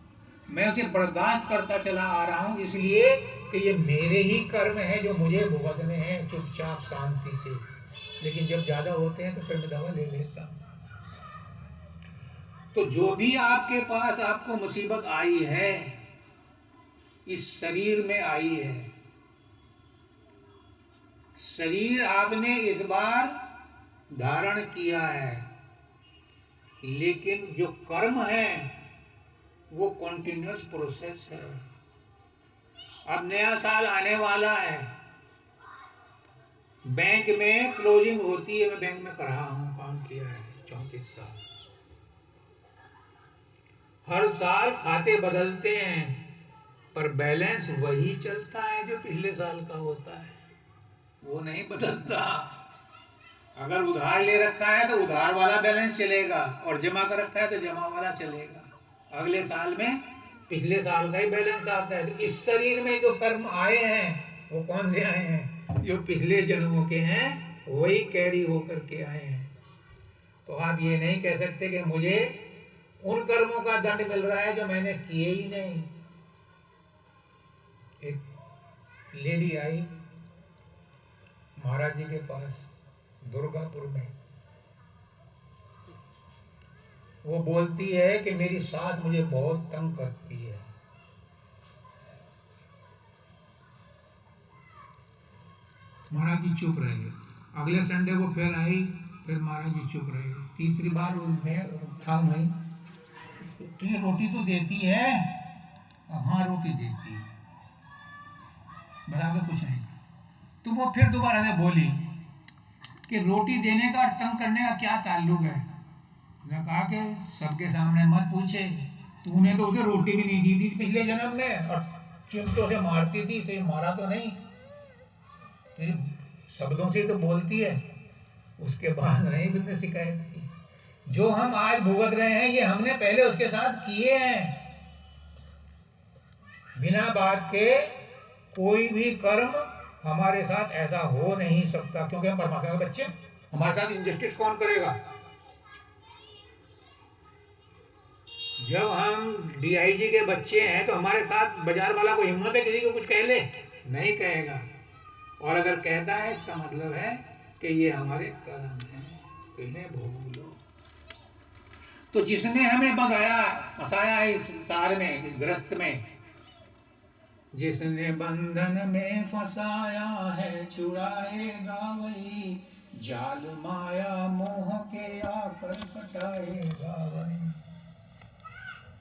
मैं उसे बर्दाश्त करता चला आ रहा हूँ, इसलिए कि ये मेरे ही कर्म हैं जो मुझे भुगतने हैं चुपचाप शांति से। लेकिन जब ज़्यादा होते हैं तो फिर मैं दवा ले लेता हूँ। तो जो भी आपके पास आपको मुसीबत आई है, इस शरीर में आई है। शरीर आपने इस बार धारण किया है, लेकिन जो कर्म है वो कॉन्टिन्यूस प्रोसेस है। अब नया साल आने वाला है, बैंक में क्लोजिंग होती है। मैं बैंक में कर रहा हूँ, काम किया है 34 साल। हर साल खाते बदलते हैं, पर बैलेंस वही चलता है जो पिछले साल का होता है, वो नहीं बदलता। अगर उधार ले रखा है तो उधार वाला बैलेंस चलेगा, और जमा कर रखा है तो जमा वाला चलेगा। अगले साल में पिछले साल का ही बैलेंस आता है। तो इस शरीर में जो कर्म आए हैं वो कौन से आए हैं? जो पिछले जन्मों के हैं वही कैरी होकर के आए हैं। तो आप ये नहीं कह सकते कि मुझे उन कर्मों का दंड मिल रहा है जो मैंने किए ही नहीं। एक लेडी आई महाराज जी के पास दुर्गापुर में। वो बोलती है कि मेरी सास मुझे बहुत तंग करती है। महाराज जी चुप रहे। अगले संडे को फिर आई, फिर महाराज जी चुप रहे। तीसरी बार मैं था वहीं, तुझे रोटी तो देती है? हाँ रोटी देती है, बस आगे कुछ नहीं। तो वो फिर दोबारा से बोली कि रोटी देने का और तंग करने का क्या ताल्लुक है? मैं कहा कि सबके सामने मत पूछे, तूने तो उसे रोटी भी नहीं दी थी पिछले जन्म में, और चिमटों से मारती थी, तो ये मारा तो नहीं, तो ये शब्दों से तो बोलती है। उसके बाद नहीं उसने शिकायत की। जो हम आज भुगत रहे हैं ये हमने पहले उसके साथ किए हैं। बिना बात के कोई भी कर्म हमारे साथ ऐसा हो नहीं सकता, क्योंकि हम परमात्मा के बच्चे। हमारे साथ इंजस्टिस कौन करेगा? जब हम डीआईजी के बच्चे हैं तो हमारे साथ बाजार वाला को हिम्मत है किसी को कुछ कह ले? नहीं कहेगा। और अगर कहता है इसका मतलब है कि ये हमारे कर्म हैं, तो इन्हें भोग लो। तो जिसने हमें बंधाया फंसाया है इस संसार में, इस ग्रस्त में, जिसने बंधन में फंसाया है छुड़ाएगा वही, जाल माया मोह के आकर कटाएगा वही।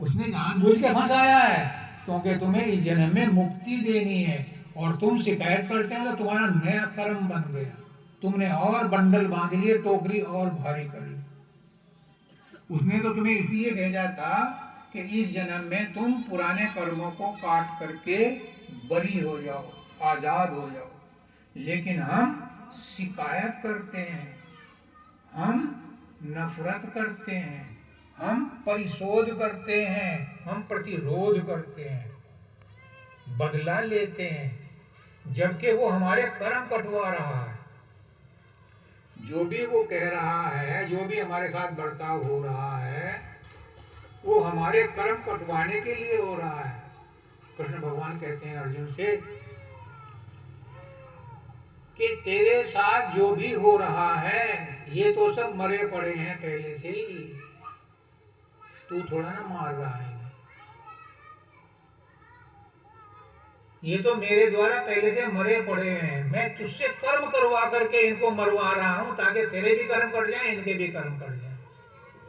उसने जानबूझ के फंसाया है, क्योंकि तुम्हें इस जन्म में मुक्ति देनी है, और तुम शिकायत करते हो तो तुम्हारा नया कर्म बन गया। तुमने और बंडल बांध लिए, टोकरी और भारी कर ली। उसने तो तुम्हें इसलिए भेजा था कि इस जन्म में तुम पुराने कर्मों को काट करके बरी हो जाओ, आजाद हो जाओ। लेकिन हम शिकायत करते हैं, हम नफरत करते हैं, हम परिशोध करते हैं, हम प्रतिरोध करते हैं, बदला लेते हैं, जबकि वो हमारे कर्म कटवा रहा है। जो भी वो कह रहा है, जो भी हमारे साथ बर्ताव हो रहा है, वो हमारे कर्म कटवाने के लिए हो रहा है। कृष्ण भगवान कहते हैं अर्जुन से कि तेरे साथ जो भी हो रहा है ये तो सब मरे पड़े हैं पहले से ही, तू थोड़ा ना मार रहा है। ये तो मेरे द्वारा पहले से मरे पड़े हैं। मैं तुझसे कर्म करवा करके इनको मरवा रहा हूं, ताकि तेरे भी कर्म कट जाए, इनके भी कर्म कट जाए।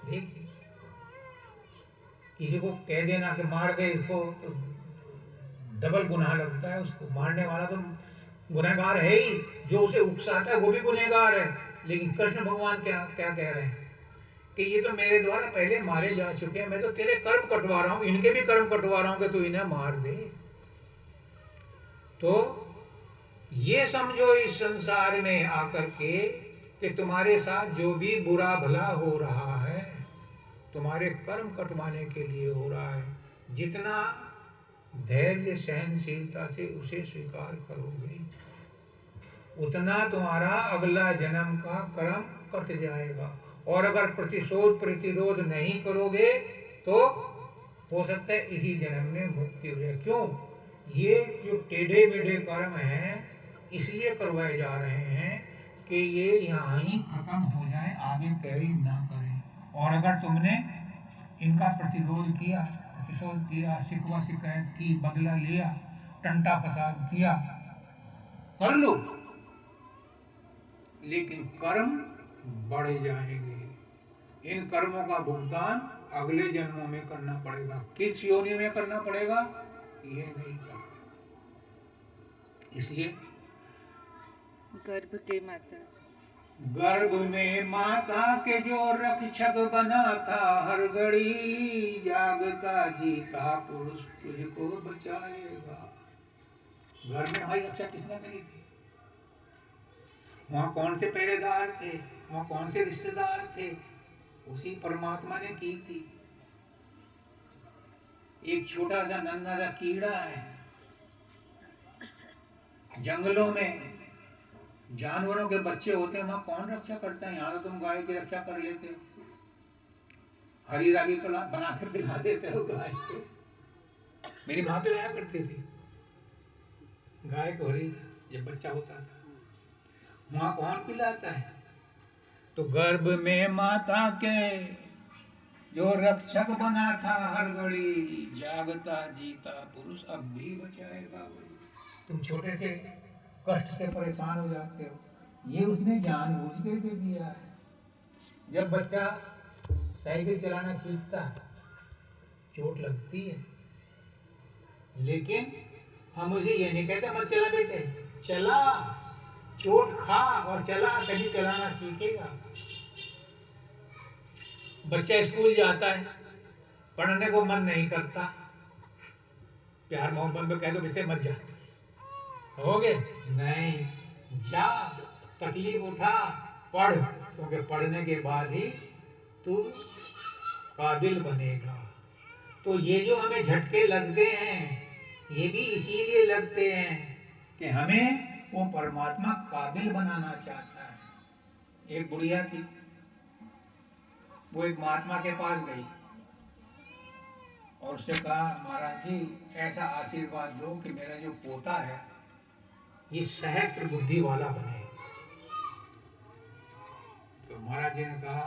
देखिए, किसी को कह देना कि मार दे इसको, तो डबल गुनाह लगता है। उसको मारने वाला तो गुनहगार है ही, जो उसे उकसाता है वो भी गुनहगार है। लेकिन कृष्ण भगवान क्या क्या कह रहे हैं कि ये तो मेरे द्वारा पहले मारे जा चुके हैं, मैं तो तेरे कर्म कटवा रहा हूं, इनके भी कर्म कटवा रहा हूं कि तू इन्हें मार दे। तो ये समझो इस संसार में आकर के कि तुम्हारे साथ जो भी बुरा भला हो रहा है तुम्हारे कर्म कटवाने के लिए हो रहा है। जितना धैर्य सहनशीलता से उसे स्वीकार करोगे, उतना तुम्हारा अगला जन्म का कर्म कट जाएगा। और अगर प्रतिशोध प्रतिरोध नहीं करोगे तो हो सकता है इसी जन्म में मुक्ति हो जाए। क्यों? ये जो टेढ़े मेढ़े कर्म हैं इसलिए करवाए जा रहे हैं कि ये यहाँ ही खत्म हो जाए, आगे कैरी ना करें। और अगर तुमने इनका प्रतिशोध किया, शिकवा शिकायत की, बदला लिया, टंटा फसाद किया, कर लो, लेकिन कर्म बढ़ जाएंगे। इन कर्मों का भुगतान अगले जन्मों में करना पड़ेगा। किस योनि में करना पड़ेगा ये नहीं पता। इसलिए गर्भ के माता, गर्भ में माता के जो रक्षक बना था, हर घड़ी जागता जीता पुरुष तुझको बचाएगा। घर में हमारी रक्षा किसने करी थी? वहां कौन से पहरेदार थे, वहां कौन से रिश्तेदार थे? उसी परमात्मा ने की थी। एक छोटा सा नन्हा सा कीड़ा है, जंगलों में जानवरों के बच्चे होते हैं, वहां कौन रक्षा करता है? यहाँ तो तुम गाय की रक्षा कर लेते हो, हरी रागी बना के पिला देते हो गाय को। मेरी माँ पिलाया करती थी गाय को हरी, जब बच्चा होता था। वहां कौन पिलाता है? तो गर्भ में माता के जो रक्षक बना था, हर घड़ी जागता जीता पुरुष अब भी बचाएगा वही। तुम छोटे से कष्ट से परेशान हो जाते हो, ये उसने जानबूझ के दिया है। जब बच्चा साइकिल चलाना सीखता है, चोट लगती है, लेकिन हम उसे ये नहीं कहते मत चला बेटे, चला, चोट खा और चला, तभी चलाना सीखेगा। बच्चा स्कूल जाता है, पढ़ने को मन नहीं करता, प्यार मोहब्बत में कह दो इसे मत जा, होगे नहीं, जा, तकलीफ उठा, पढ़, क्योंकि पढ़ने के बाद ही तू काबिल बनेगा। तो ये जो हमें झटके लगते हैं, ये भी इसीलिए लगते हैं कि हमें वो परमात्मा काबिल बनाना चाहता है। एक बुढ़िया थी, वो एक महात्मा के पास गई और उससे कहा, महाराज जी ऐसा आशीर्वाद दो कि मेरा जो पोता है ये सहस्त्र बुद्धि वाला बने। तो महाराज जी ने कहा,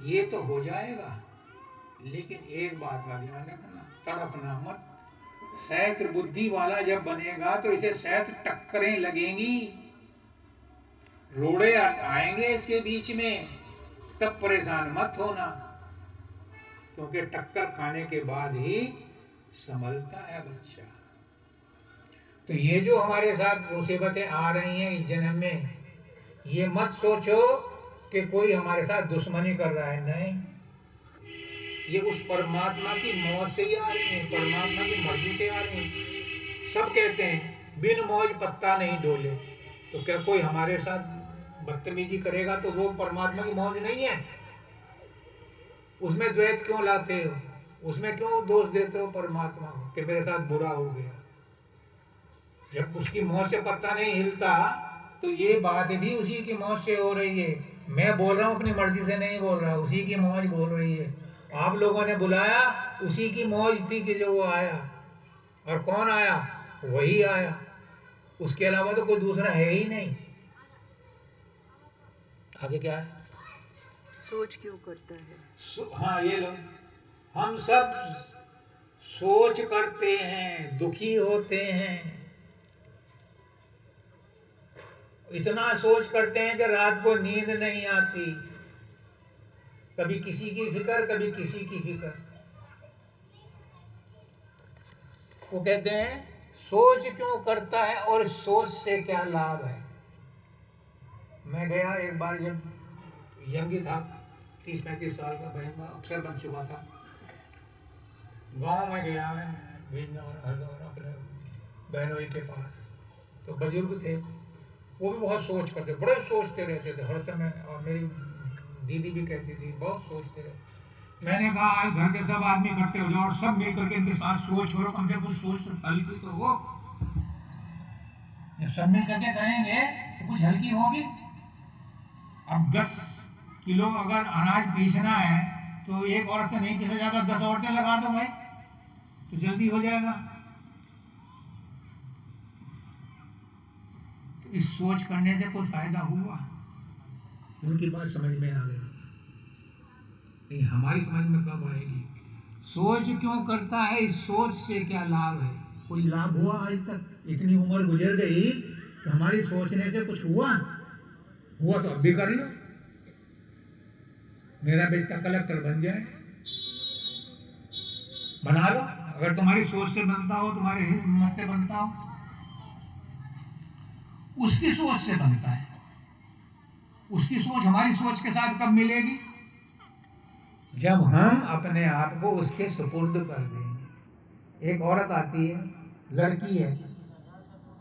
ये तो हो जाएगा, लेकिन एक बात का ध्यान रखना, तड़पना मत। सहस्त्र बुद्धि वाला जब बनेगा तो इसे सहस्त्र टक्करें लगेंगी, रोड़े आएंगे इसके बीच में, तब परेशान मत होना, क्योंकि टक्कर खाने के बाद ही संभलता है बच्चा। तो ये जो हमारे साथ मुसीबतें आ रही हैं इस जन्म में, ये मत सोचो कि कोई हमारे साथ दुश्मनी कर रहा है, नहीं, ये उस परमात्मा की मौज से ही आ रही है, परमात्मा की मर्जी से आ रही है। सब कहते हैं बिन मौज पत्ता नहीं डोले, तो क्या कोई हमारे साथ बदतमीजी करेगा तो वो परमात्मा की मौज नहीं है? उसमें द्वैत क्यों लाते हो? उसमें क्यों दोष देते हो परमात्मा को कि मेरे साथ बुरा हो गया? जब उसकी मौज से पत्ता नहीं हिलता तो ये बात भी उसी की मौज से हो रही है। मैं बोल रहा हूँ, अपनी मर्जी से नहीं बोल रहा, उसी की मौज बोल रही है। आप लोगों ने बुलाया, उसी की मौज थी कि जो वो आया। और कौन आया? वही आया, उसके अलावा तो कोई दूसरा है ही नहीं। आगे क्या है? सोच क्यों करता है? हाँ ये लो, हम सब सोच करते हैं, दुखी होते हैं, इतना सोच करते हैं कि रात को नींद नहीं आती, कभी किसी की फिक्र, कभी किसी की फिक्र। वो कहते हैं सोच क्यों करता है और सोच से क्या लाभ है। मैं गया एक बार, जब यंग ही था, 30-35 साल का अफसर बन चुका था, गांव में गया मैं भेजने और हरदौर अपने बहनोई के पास। तो बुजुर्ग थे, वो भी बहुत सोच करते, बड़े सोचते रहते थे हर समय, और मेरी दीदी भी कहती थी बहुत सोचते रहते। मैंने कहा आज घर के सब आदमी इकट्ठे हो जाओ और सब मिल करके इनके साथ सोच करो, कम से कम कुछ सोच हल्की तो हो। जब सब मिल करके करेंगे तो कुछ हल्की होगी। अब 10 किलो अगर अनाज पीसना है तो एक औरत से नहीं पिसा जाता, 10 औरतें लगा दो भाई, तो जल्दी हो जाएगा। तो इस सोच करने से कोई फायदा हुआ? उनकी बात समझ में आ गई, नहीं हमारी समझ में कब आएगी? सोच क्यों करता है, इस सोच से क्या लाभ है? कोई लाभ हुआ आज तक? इतनी उम्र गुजर गई तो हमारी सोचने से कुछ हुआ? हुआ तो अब भी कर लो, मेरा बेटा कलेक्टर बन जाए, बना लो। अगर तुम्हारी सोच से बनता हो, तुम्हारे हिम्मत से बनता हो, उसकी सोच से बनता है। उसकी सोच हमारी सोच के साथ कब मिलेगी? जब हम अपने आप को उसके सुपुर्द कर देंगे। एक औरत आती है, लड़की है,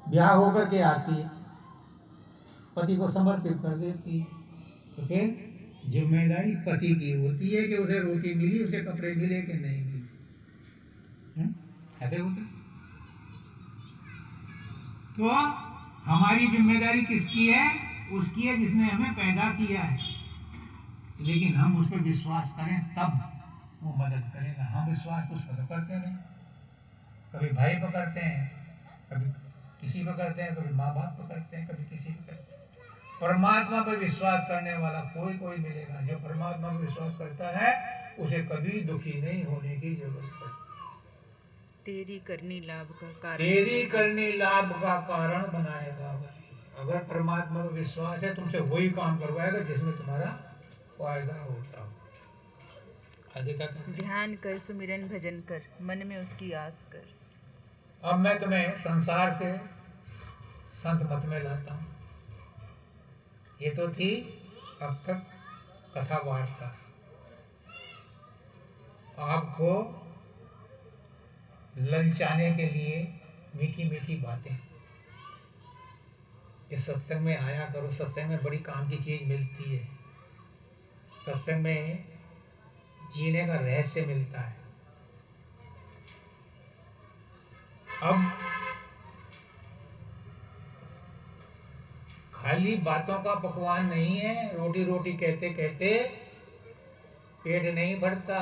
ब्याह होकर के आती है, पति को समर्पित कर देती है, तो फिर जिम्मेदारी पति की होती है कि उसे रोटी मिली, उसे कपड़े मिले कि नहीं मिले। ऐसे होता है। तो हमारी जिम्मेदारी किसकी है? उसकी है जिसने हमें पैदा किया है। लेकिन हम उस पर विश्वास करें तब वो मदद करेगा। हम विश्वास उस पर तो करते नहीं, कभी भाई पर करते हैं, कभी किसी पर करते हैं, कभी माँ बाप पर करते हैं, कभी किसी पर करते हैं। परमात्मा पर विश्वास करने वाला कोई मिलेगा। जो परमात्मा पर विश्वास करता है उसे कभी दुखी नहीं होने की जरूरत पड़ती। तेरी करनी लाभ का कारण तेरी करनी लाभ का कारण बनाएगा भाई। अगर परमात्मा पर विश्वास है, तुमसे वही काम करवाएगा जिसमें तुम्हारा फायदा होता हो। आगे क्या कहते हैं? ध्यान कर, सुमिरन भजन कर, मन में उसकी आस कर। अब मैं तुम्हें संसार से संत मत में लाता हूँ। ये तो थी अब तक कथा वार्ता, आपको ललचाने के लिए मीठी मीठी बातें कि सत्संग में आया करो, सत्संग में बड़ी काम की चीज मिलती है, सत्संग में जीने का रहस्य मिलता है। अब खाली बातों का पकवान नहीं है, रोटी रोटी कहते कहते पेट नहीं भरता।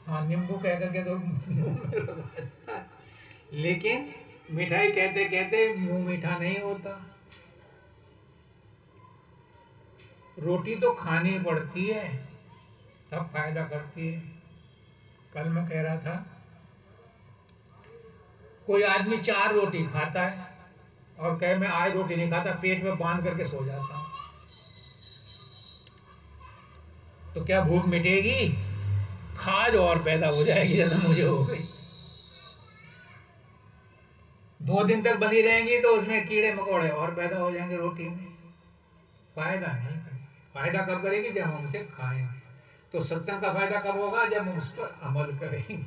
हाँ, नींबू कह करके तो मुंह में रस आ जाता है, लेकिन मिठाई कहते कहते मुंह मीठा नहीं होता। रोटी तो खानी पड़ती है, तब फायदा करती है। कल मैं कह रहा था, कोई आदमी 4 रोटी खाता है और कहे मैं आज रोटी नहीं खाता, पेट में बांध करके सो जाता हूं, तो क्या भूख मिटेगी? खाज और पैदा हो जाएगी, जैसे मुझे हो गई। 2 दिन तक बनी रहेंगी तो उसमें कीड़े मकोड़े और पैदा हो जाएंगे रोटी में, फायदा नहीं करेगी। फायदा कब करेगी? जब हम उसे खाएंगे। तो सत्संग का फायदा कब होगा? जब हम उस पर अमल करेंगे।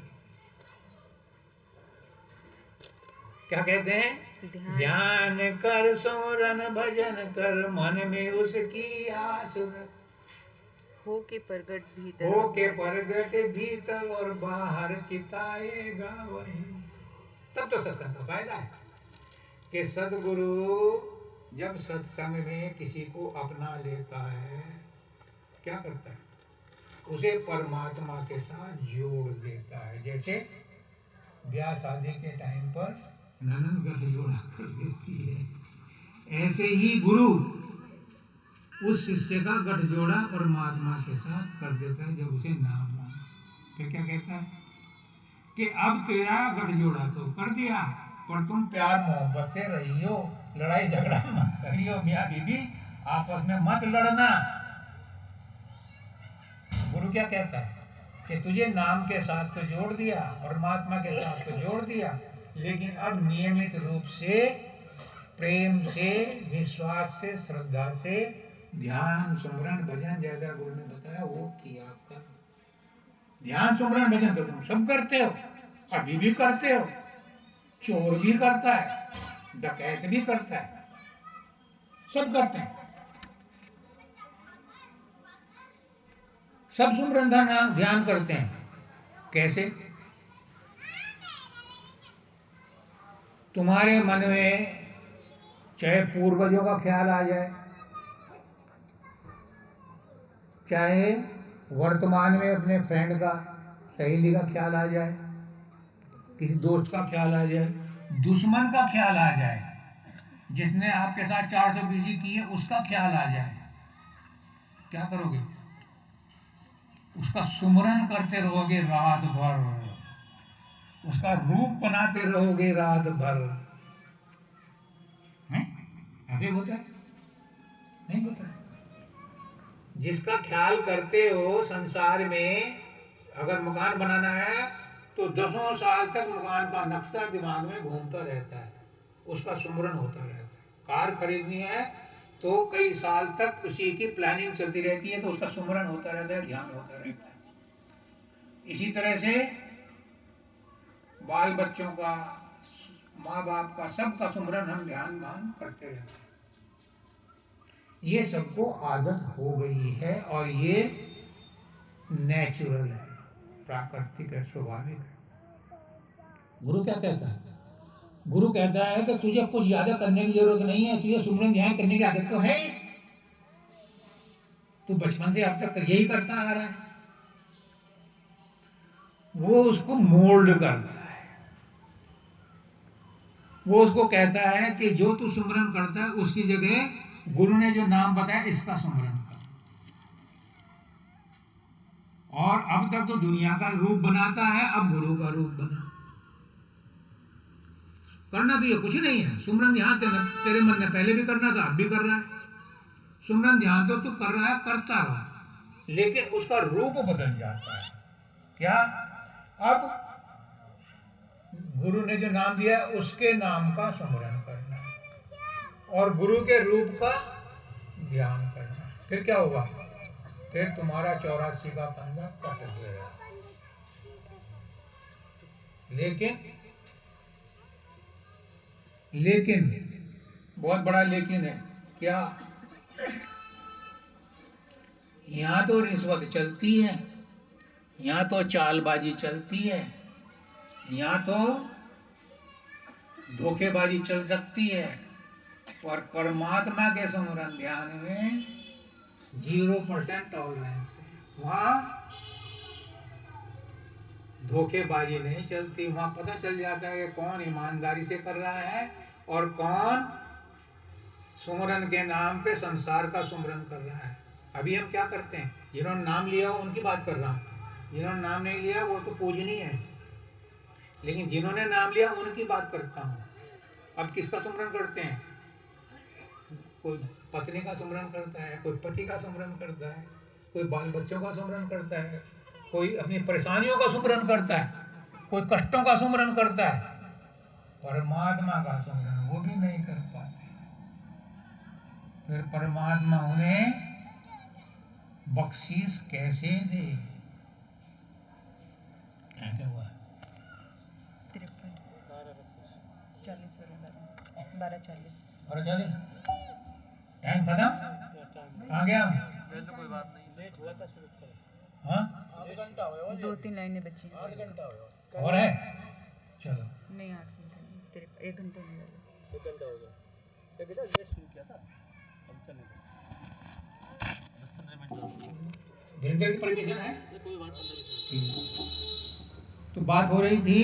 क्या कहते हैं? ध्यान कर, सुमरन भजन कर, मन में उसकी आस रख, हो के प्रगट भीतर, हो के प्रगट भीतर और बाहर चिताएगा वही। तब तो सत्संग का फायदा है कि सदगुरु जब सत्संग में किसी को अपना लेता है, क्या करता है? उसे परमात्मा के साथ जोड़ देता है। जैसे ब्याह शादी के टाइम पर ननद गठजोड़ा कर देती है, ऐसे ही गुरु उस शिष्य का गठजोड़ा परमात्मा के साथ कर देता है जब उसे नाम माना। फिर क्या कहता है कि अब तेरा गठजोड़ा तो कर दिया, पर तुम प्यार मोहब्बत से रहियो, लड़ाई झगड़ा मत करियो, मियाँ बीबी आपस में मत लड़ना। गुरु क्या कहता है कि तुझे नाम के साथ तो जोड़ दिया, परमात्मा के साथ तो जोड़ दिया, लेकिन अब नियमित रूप से, प्रेम से, विश्वास से, श्रद्धा से ध्यान सुमरन भजन जैसा गुरु ने बताया वो किया कर। ध्यान सुमरन भजन तो तुम सब करते हो, अभी भी करते हो। चोर भी करता है, डकैत भी करता है, सब करते हैं, सब सुमरन ध्यान करते हैं। कैसे? तुम्हारे मन में चाहे पूर्वजों का ख्याल आ जाए, चाहे वर्तमान में अपने फ्रेंड का, सहेली का ख्याल आ जाए, किसी दोस्त का ख्याल आ जाए, दुश्मन का ख्याल आ जाए, जिसने आपके साथ 420 की है उसका ख्याल आ जाए, क्या करोगे? उसका सुमरन करते रहोगे रात भर, उसका रूप बनाते रहोगे रात भर। हैं? ऐसे होता है? नहीं होता है। जिसका ख्याल करते हो संसार में, अगर मकान बनाना है तो 10 साल तक मकान का नक्शा दिमाग में घूमता रहता है, उसका सुमरन होता रहता है। कार खरीदनी है तो कई साल तक उसी की प्लानिंग चलती रहती है, तो उसका सुमरन होता रहता है, ध्यान होता रहता है। इसी तरह से बाल बच्चों का, माँ बाप का, सबका सुमरन हम ध्यान मान करते रहते हैं। ये सबको आदत हो गई है और ये नेचुरल है, प्राकृतिक है, स्वाभाविक है। गुरु क्या कहता है? गुरु कहता है कि तुझे कुछ ज्यादा करने की जरूरत नहीं है, तुझे सुमरन ध्यान करने की आदत तो है, तू बचपन से अब तक यही करता आ रहा है। वो उसको मोल्ड करता है, वो उसको कहता है कि जो तू सुमरन करता है उसकी जगह गुरु ने जो नाम बताया इसका सुमरन कर। और अब तक तो दुनिया का रूप बनाता है, अब गुरु का रूप बना। करना तो ये कुछ नहीं है, सुमरन ध्यान तेरे मन में पहले भी करना था, अब भी कर रहा है। सुमरन ध्यान तो तू कर रहा है, करता रहा, लेकिन उसका रूप बदल जाता है। क्या? अब गुरु ने जो नाम दिया है उसके नाम का सुमरन करना और गुरु के रूप का ध्यान करना। फिर क्या होगा? फिर तुम्हारा 84 का फंदा कट गया। लेकिन बहुत बड़ा लेकिन है। क्या? यहाँ तो रिश्वत चलती है, यहाँ तो चालबाजी चलती है, यहाँ तो धोखेबाजी चल सकती है, और परमात्मा के सुमरन ध्यान में 0% टॉलरेंस है। वहाँ धोखेबाजी नहीं चलती, वहाँ पता चल जाता है कि कौन ईमानदारी से कर रहा है और कौन सुमरन के नाम पे संसार का सुमरन कर रहा है। अभी हम क्या करते हैं? जिन्होंने नाम लिया हो उनकी बात कर रहा हूँ, जिन्होंने नाम नहीं लिया वो तो पूजनीय है, लेकिन जिन्होंने नाम लिया उनकी बात करता हूँ। अब किसका सुमरन करते हैं? कोई पत्नी का सुमरन करता है, कोई पति का सुमरन करता है, कोई बाल बच्चों का सुमरन करता है, कोई अपनी परेशानियों का सुमरन करता है, कोई कष्टों का सुमरन करता है। परमात्मा का सुमरन वो भी नहीं कर पाते। फिर परमात्मा उन्हें बख्शीश कैसे दे? क्या हुआ? 53 40 12:40 12:40 टाइम खत्म? कहाँ गया? कोई बात नहीं, लेट हुआ था शुरू करो। हाँ, 2-3 लाइनें बची हैं। और है? चलो। नहीं, 8 घंटे नहीं, 1 घंटा नहीं लगा। 1 घंटा हो गया। एक घंटा लेट शुरू किया था, अब चलने दो। 10-15 मिनट दिन की परमिशन है? कोई बात 15-20 मिनट। तो बात हो रही थी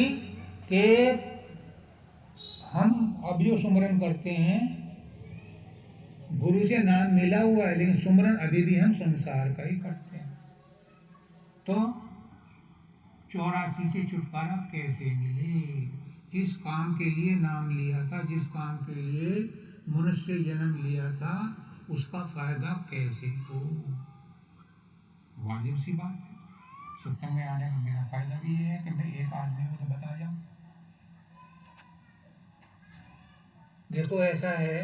कि हम अब जो सुमरन करते हैं, गुरु से नाम मिला हुआ है, लेकिन सुमरन अभी भी हम संसार का ही करते हैं। तो 84 से छुटकारा कैसे मिले? जिस काम के लिए नाम लिया था, जिस काम के लिए मनुष्य जन्म लिया था, उसका फायदा कैसे हो? वाजिब सी बात है। सत्संग में आने का मेरा फायदा भी ये है कि मैं एक आदमी को तो बता जाऊं। देखो, ऐसा है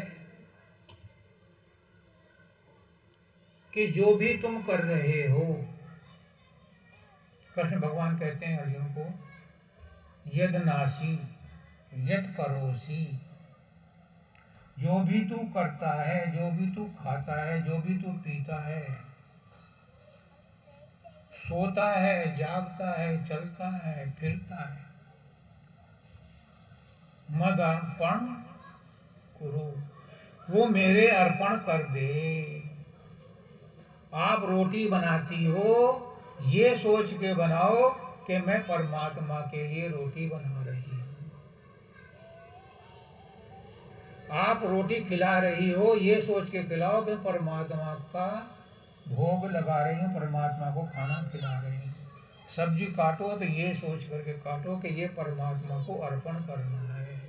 कि जो भी तुम कर रहे हो, कृष्ण भगवान कहते हैं अर्जुन को, यद नासी यद करोसी, जो भी तू करता है, जो भी तू खाता है, जो भी तू पीता है, सोता है, जागता है, चलता है, फिरता है, मद अर्पण करो, वो मेरे अर्पण कर दे। आप रोटी बनाती हो ये सोच के बनाओ कि मैं परमात्मा के लिए रोटी बना रही हूँ। आप रोटी खिला रही हो, ये सोच के खिलाओ कि परमात्मा का भोग लगा रही हूँ, परमात्मा को खाना खिला रही हूँ। सब्जी काटो तो ये सोच करके काटो कि ये परमात्मा को अर्पण करना है।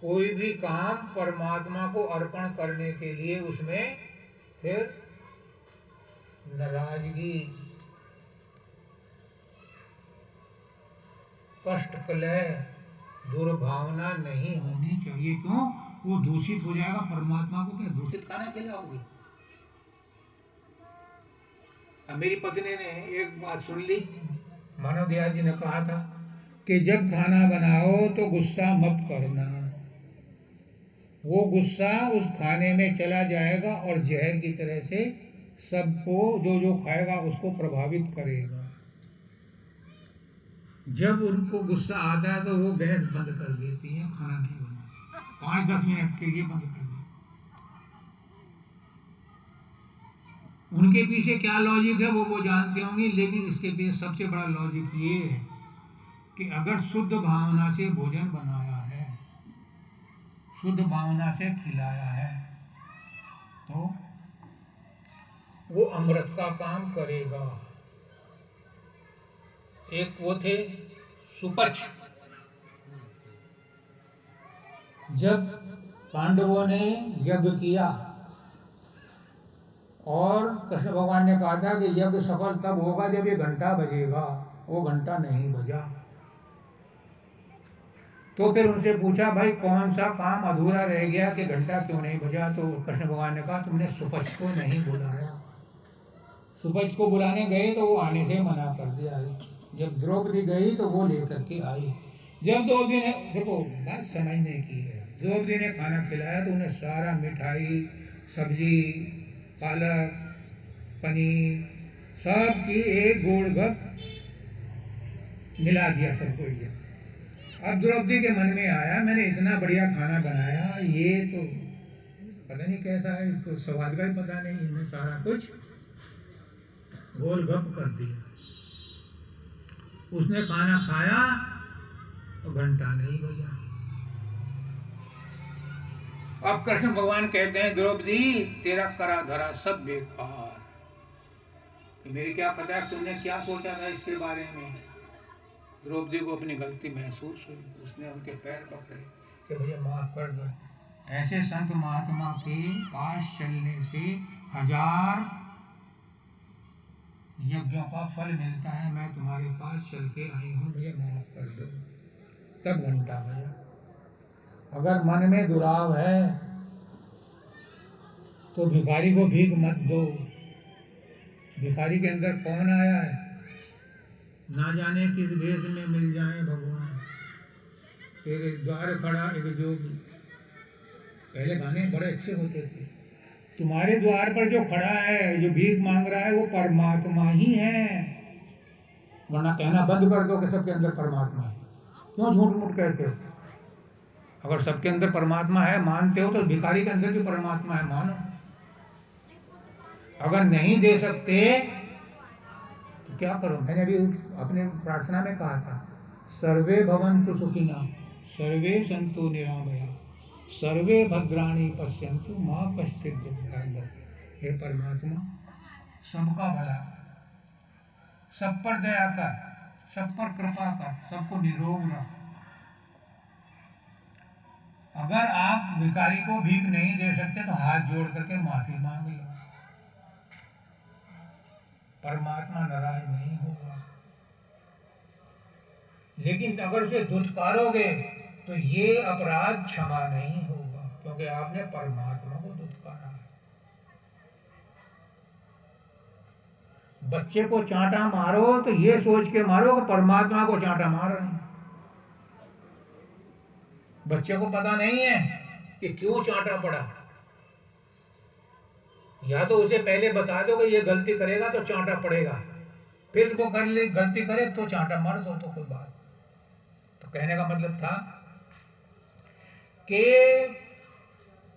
कोई भी काम परमात्मा को अर्पण करने के लिए उसमें फिर नाराजगी, कष्ट, कलह, दुर्भावना नहीं होनी चाहिए। क्यों? वो दूषित हो जाएगा। परमात्मा को क्या दूषित खाना खिलाओगे? अब मेरी पत्नी ने एक बात सुन ली, मानव दयाल जी ने कहा था कि जब खाना बनाओ तो गुस्सा मत करना, वो गुस्सा उस खाने में चला जाएगा और जहर की तरह से सबको, जो जो खाएगा उसको प्रभावित करेगा। जब उनको गुस्सा आता है तो वो गैस बंद कर देती है, खाना नहीं बनाती, 5-10 मिनट के लिए बंद कर देती। उनके पीछे क्या लॉजिक है वो जानते होंगे, लेकिन इसके पीछे सबसे बड़ा लॉजिक ये है कि अगर शुद्ध भावना से भोजन बनाया है, शुद्ध भावना से खिलाया है, तो वो अमृत का काम करेगा। एक वो थे सुपच, जब पांडवों ने यज्ञ किया और कृष्ण भगवान ने कहा था कि यज्ञ सफल तब होगा जब ये घंटा बजेगा, वो घंटा नहीं बजा। तो फिर उनसे पूछा, भाई कौन सा काम अधूरा रह गया कि घंटा क्यों नहीं बजा? तो कृष्ण भगवान ने कहा, तुमने सुपच को नहीं बुलाया। सुपच को बुलाने गए तो वो आने से मना कर दिया। जब द्रौपदी गई तो वो लेकर के आई। जब द्रौपदी ने, देखो बात समझने की है, द्रौपदी ने खाना खिलाया तो उन्हें सारा मिठाई, सब्जी, पालक, पनीर, सब की एक गोल गप मिला दिया सबको। ये अब द्रौपदी के मन में आया, मैंने इतना बढ़िया खाना बनाया, ये तो पता नहीं कैसा है, इसको स्वाद का ही पता नहीं, इन्हें सारा कुछ गोल गप कर दिया। उसने खाना खाया और घंटा नहीं बजा। अब कृष्ण भगवान कहते हैं, द्रौपदी तेरा करा धरा सब बेकार। तो मेरी क्या पता है तुमने क्या सोचा था इसके बारे में। द्रौपदी को अपनी गलती महसूस हुई, उसने उनके पैर पकड़े कि भैया माफ कर दो। ऐसे संत महात्मा के पास चलने से 1000 यज्ञों का फल मिलता है। मैं तुम्हारे पास चल के आई हूँ, मुझे माफ कर दो। तब घंटा बजा। अगर मन में दुराव है तो भिखारी को भीख मत दो। भिखारी के अंदर कौन आया है, ना जाने किस भेष में मिल जाए भगवान। तेरे द्वार खड़ा एक जोगी, पहले गाने बड़े अच्छे होते थे। तुम्हारे द्वार पर जो खड़ा है, जो भीख मांग रहा है, वो परमात्मा ही है। वरना कहना बंद कर दो कि सबके अंदर परमात्मा है। क्यों झूठ मूठ कहते हो? अगर सबके अंदर परमात्मा है मानते हो तो भिखारी के अंदर भी परमात्मा है मानो। अगर नहीं दे सकते तो क्या करो? मैंने अभी अपने प्रार्थना में कहा था, सर्वे भवन्तु सुखिनः, सर्वे सन्तु निरामया, सर्वे भद्राणि पश्यन्तु मां कश्चित् दुःखभाग्। हे परमात्मा, सबका भला कर, सब पर दया कर, सब पर कृपा कर, सबको निरोग रख। अगर आप भिखारी को भीख नहीं दे सकते तो हाथ जोड़ करके माफी मांग लो, परमात्मा नाराज नहीं होगा। लेकिन अगर उसे दुत्कारोगे तो ये अपराध क्षमा नहीं होगा, क्योंकि आपने परमात्मा को दुत्कारा है। बच्चे को चांटा मारो तो ये सोच के मारो कि परमात्मा को चांटा मार रहे हैं। बच्चे को पता नहीं है कि क्यों चांटा पड़ा। या तो उसे पहले बता दो कि ये गलती करेगा तो चांटा पड़ेगा, फिर वो कर ले, गलती करे तो चांटा मार दो, तो कोई बात। तो कहने का मतलब था कि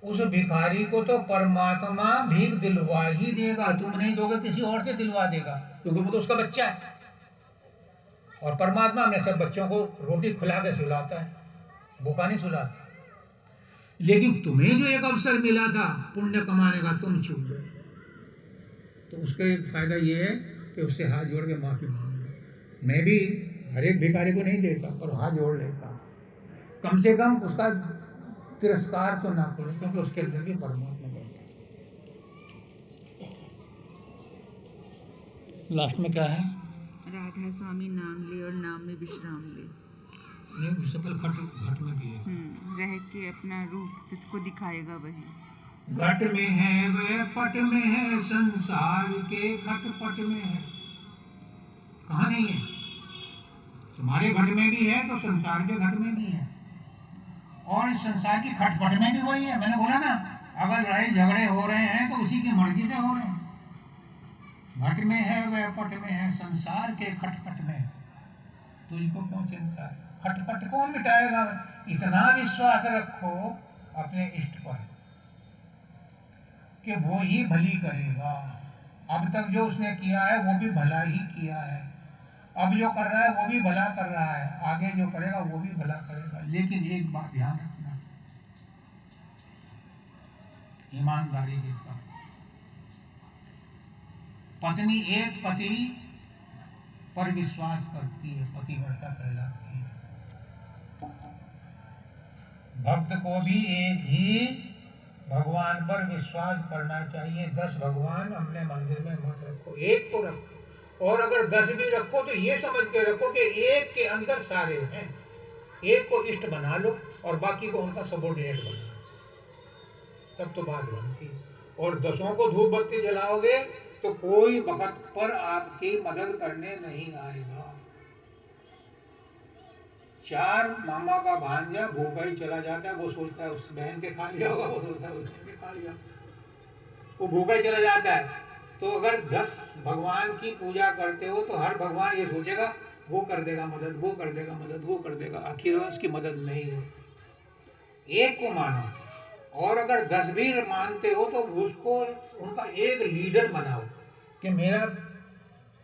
उस भिखारी को तो परमात्मा भीख दिलवा ही देगा, तुम नहीं दोगे किसी और से दिलवा देगा। क्योंकि वो तो उसका बच्चा है। और परमात्मा अपने सब बच्चों को रोटी खिला के सुलाता है, भूखा नहीं सुलाता। लेकिन तुम्हें जो एक अवसर मिला था पुण्य कमाने का, तुम चूक गए। तो उसका एक फायदा ये है कि उससे हाथ जोड़ के माफी मांग लो। मैं भी हर एक भिखारी को नहीं देता, पर हाथ जोड़ लेता, कम से कम उसका तिरस्कार तो ना करो, क्योंकि उसके अंदर भी परमात्मा बैठा है। लास्ट में क्या है? राधा स्वामी नाम ले और नाम में विश्राम ले। नहीं, उससे पहले घट में भी है। रह के अपना रूप तुझको दिखाएगा वही। घट में है वह पट में है, संसार के खटपट में है। कहाँ नहीं है? तुम्हारे घट में भी है तो संसार के घट में भी है, और इस संसार की खटपट में भी वही है। मैंने बोला ना, अगर लड़ाई झगड़े हो रहे हैं तो उसी की मर्जी से हो रहे हैं। घट में है वह पट में है, संसार के खटपट में है। तुझको क्यों चिंता है? खटपट कौन मिटाएगा? इतना विश्वास रखो अपने इष्ट पर कि वो ही भली करेगा। अब तक जो उसने किया है वो भी भला ही किया है, अब जो कर रहा है वो भी भला कर रहा है, आगे जो करेगा वो भी भला करेगा। लेकिन एक बात ध्यान रखना, ईमानदारी के साथ। पत्नी एक पति पर विश्वास करती है, पतिव्रता कहलाती है। भक्त को भी एक ही भगवान पर विश्वास करना चाहिए। 10 भगवान अपने मंदिर में मत रखो, एक को रखो। और अगर 10 भी रखो तो ये समझ के रखो कि एक के अंदर सारे हैं। एक को इष्ट बना लो और बाकी को उनका सबॉर्डिनेट बना लो, तब तो बात बनती है। और 10 को धूप बत्ती जलाओगे तो कोई वक्त पर आपकी मदद करने नहीं आएगा। 4 मामा का भांजा भूखा ही चला जाता है, वो सोचता है उस बहन के खा लिया होगा, वो सोचता है उस बहन के खा लिया, वो भूखा ही चला जाता है। तो अगर 10 भगवान की पूजा करते हो तो हर भगवान ये सोचेगा वो कर देगा मदद, वो कर देगा मदद, वो कर देगा, आखिर उसकी मदद नहीं होती। एक को मानो, और अगर 10 भी मानते हो तो उसको उनका एक लीडर बनाओ कि मेरा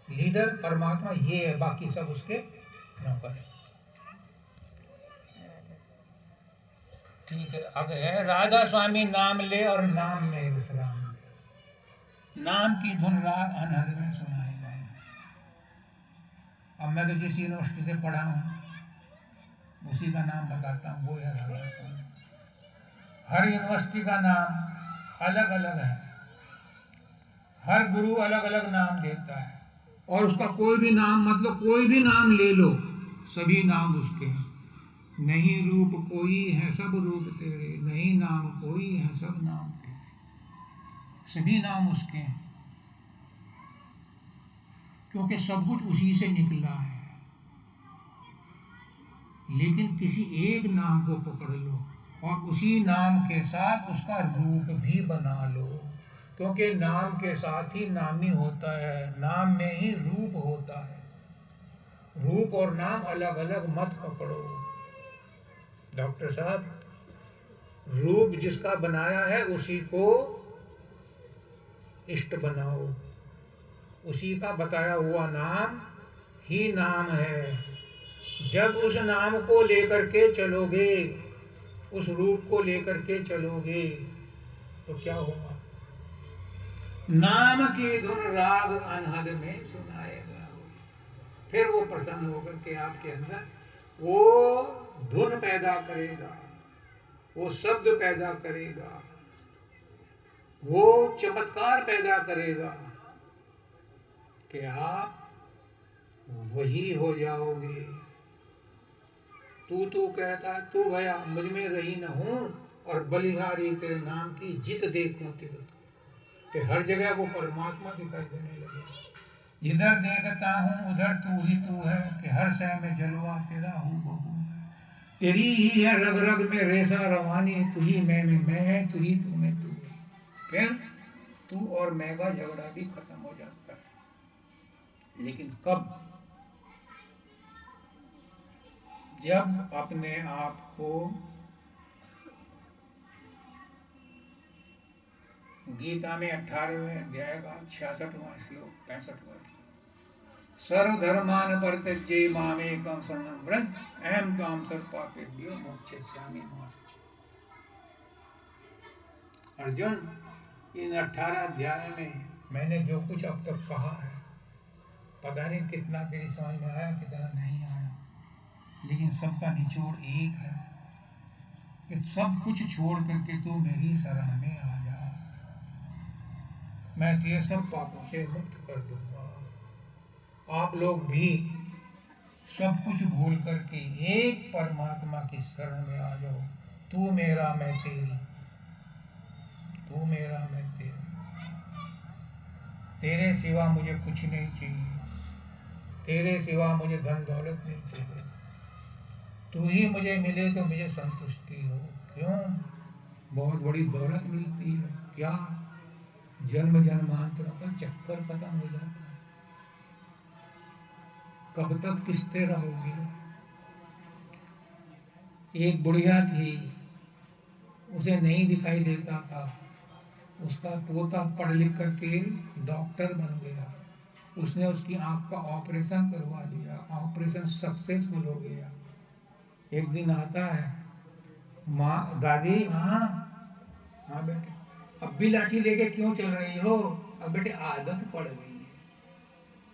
लीडर परमात्मा ये है, बाकी सब उसके नौकर है। ठीक है, अब है राधा स्वामी नाम ले और नाम में विश्राम ले। नाम की धुन राग अनहद में सुनाए गए। अब मैं तो जिस यूनिवर्सिटी से पढ़ा हूँ उसी का नाम बताता हूँ, वो है राधा स्वामी। हर यूनिवर्सिटी का नाम अलग अलग है, हर गुरु अलग अलग नाम देता है, और उसका कोई भी नाम, मतलब कोई भी नाम ले लो, सभी नाम उसके हैं। नहीं रूप कोई है सब रूप तेरे, नहीं नाम कोई है सब नाम तेरे। सभी नाम उसके हैं, क्योंकि सब कुछ उसी से निकला है। लेकिन किसी एक नाम को पकड़ लो और उसी नाम के साथ उसका रूप भी बना लो, क्योंकि नाम के साथ ही नामी होता है, नाम में ही रूप होता है। रूप और नाम अलग अलग मत पकड़ो। डॉक्टर साहब, रूप जिसका बनाया है उसी को इष्ट बनाओ, उसी का बताया हुआ नाम ही नाम है। जब उस नाम को लेकर के चलोगे, उस रूप को लेकर के चलोगे, तो क्या होगा? नाम की धुन राग अनहद में सुनाएगा। फिर वो प्रसन्न होकर के आपके अंदर वो धुन पैदा करेगा, वो शब्द पैदा करेगा, वो चमत्कार पैदा करेगा कि आप वही हो जाओगे। तू कहता तू गया मुझ में रही न हूं, और बलिहारी तेरे नाम की जित देखूं तित। कि हर जगह वो परमात्मा दिखाई देने लगे। जिधर देखता हूं उधर तू ही तू है, कि हर शय में जलवा तेरा हूँ बहू। तेरी ही है रग रग में रेसा रवानी, तू ही मैं में मैं है, तू ही तू में तू है। फिर तू और मैं का झगड़ा भी खत्म हो जाता है। लेकिन कब? जब अपने आप को गीता में 18वें अध्याय का 66वां श्लोक 65वां श्लोक, सर्वधर्मान् परित्यज्य मामेकं शरणं व्रज अहं त्वां सर्वपापेभ्यो मोक्षयिष्यामि मा शुचि। अर्जुन, इन 18 अध्याय में मैंने जो कुछ अब तक कहा है, पता नहीं कितना तेरी समझ में आया, कितना नहीं आया, लेकिन सबका निचोड़ एक है कि सब कुछ छोड़ करके तू मेरी शरण में आ जा, मैं तुझे सब पापों से मुक्त कर दूंगा। आप लोग भी सब कुछ भूल करके एक परमात्मा की शरण में आ जाओ। तू मेरा मैं तेरी, तू मेरा मैं तेरा, तेरे सिवा मुझे कुछ नहीं चाहिए, तेरे सिवा मुझे धन दौलत नहीं चाहिए, तू ही मुझे मिले तो मुझे संतुष्टि हो। क्यों? बहुत बड़ी दौलत मिलती है, क्या? जन्म जन्मांतरों का चक्कर खत्म हो जाता है। कब तक पिसते रहोगे? एक बुढ़िया थी, उसे नहीं दिखाई देता था, उसका पोता पढ़ लिख करके डॉक्टर बन गया, उसने उसकी आंख का ऑपरेशन करवा दिया, ऑपरेशन सक्सेसफुल हो गया। एक दिन आता है, माँ, दादी, हाँ हाँ बेटे, अब भी लाठी लेके क्यों चल रही हो? अब बेटे आदत पड़ गई है,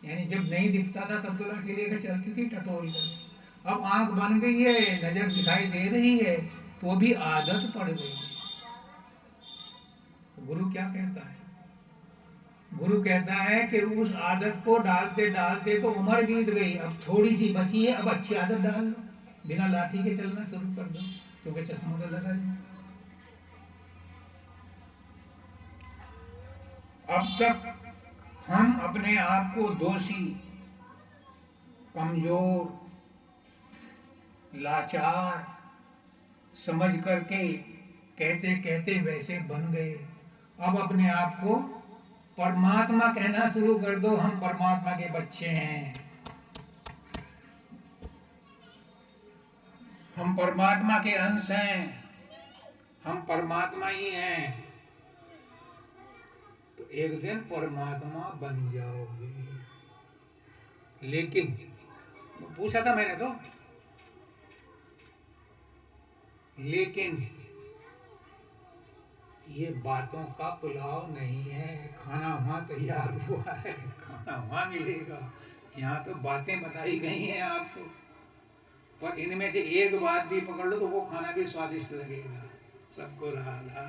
यानी जब नहीं दिखता था तब तो लाठी लेके चलती थी टटोल कर, अब आंख बन गई है, नजर दिखाई दे रही है, तो भी आदत पड़ गई है। तो गुरु क्या कहता है? गुरु कहता है कि उस आदत को डालते डालते तो उम्र बीत गई, अब थोड़ी सी बची है, अब अच्छी आदत डाल लो, बिना लाठी के चलना शुरू कर दो, क्योंकि चश्मा तो लगा ही। अब तक हम अपने आप को दोषी, कमजोर, लाचार समझ करके कहते कहते वैसे बन गए। अब अपने आप को परमात्मा कहना शुरू कर दो, हम परमात्मा के बच्चे हैं, हम परमात्मा के अंश हैं, हम परमात्मा ही हैं, तो एक दिन परमात्मा बन जाओगे। लेकिन पूछा था मैंने तो, लेकिन ये बातों का पुलाव नहीं है, खाना वहाँ तैयार हुआ है, खाना वहाँ मिलेगा, यहाँ तो बातें बताई गई हैं आपको, पर इनमें से एक बात भी पकड़ लो तो वो खाना भी स्वादिष्ट लगेगा। सबको राधा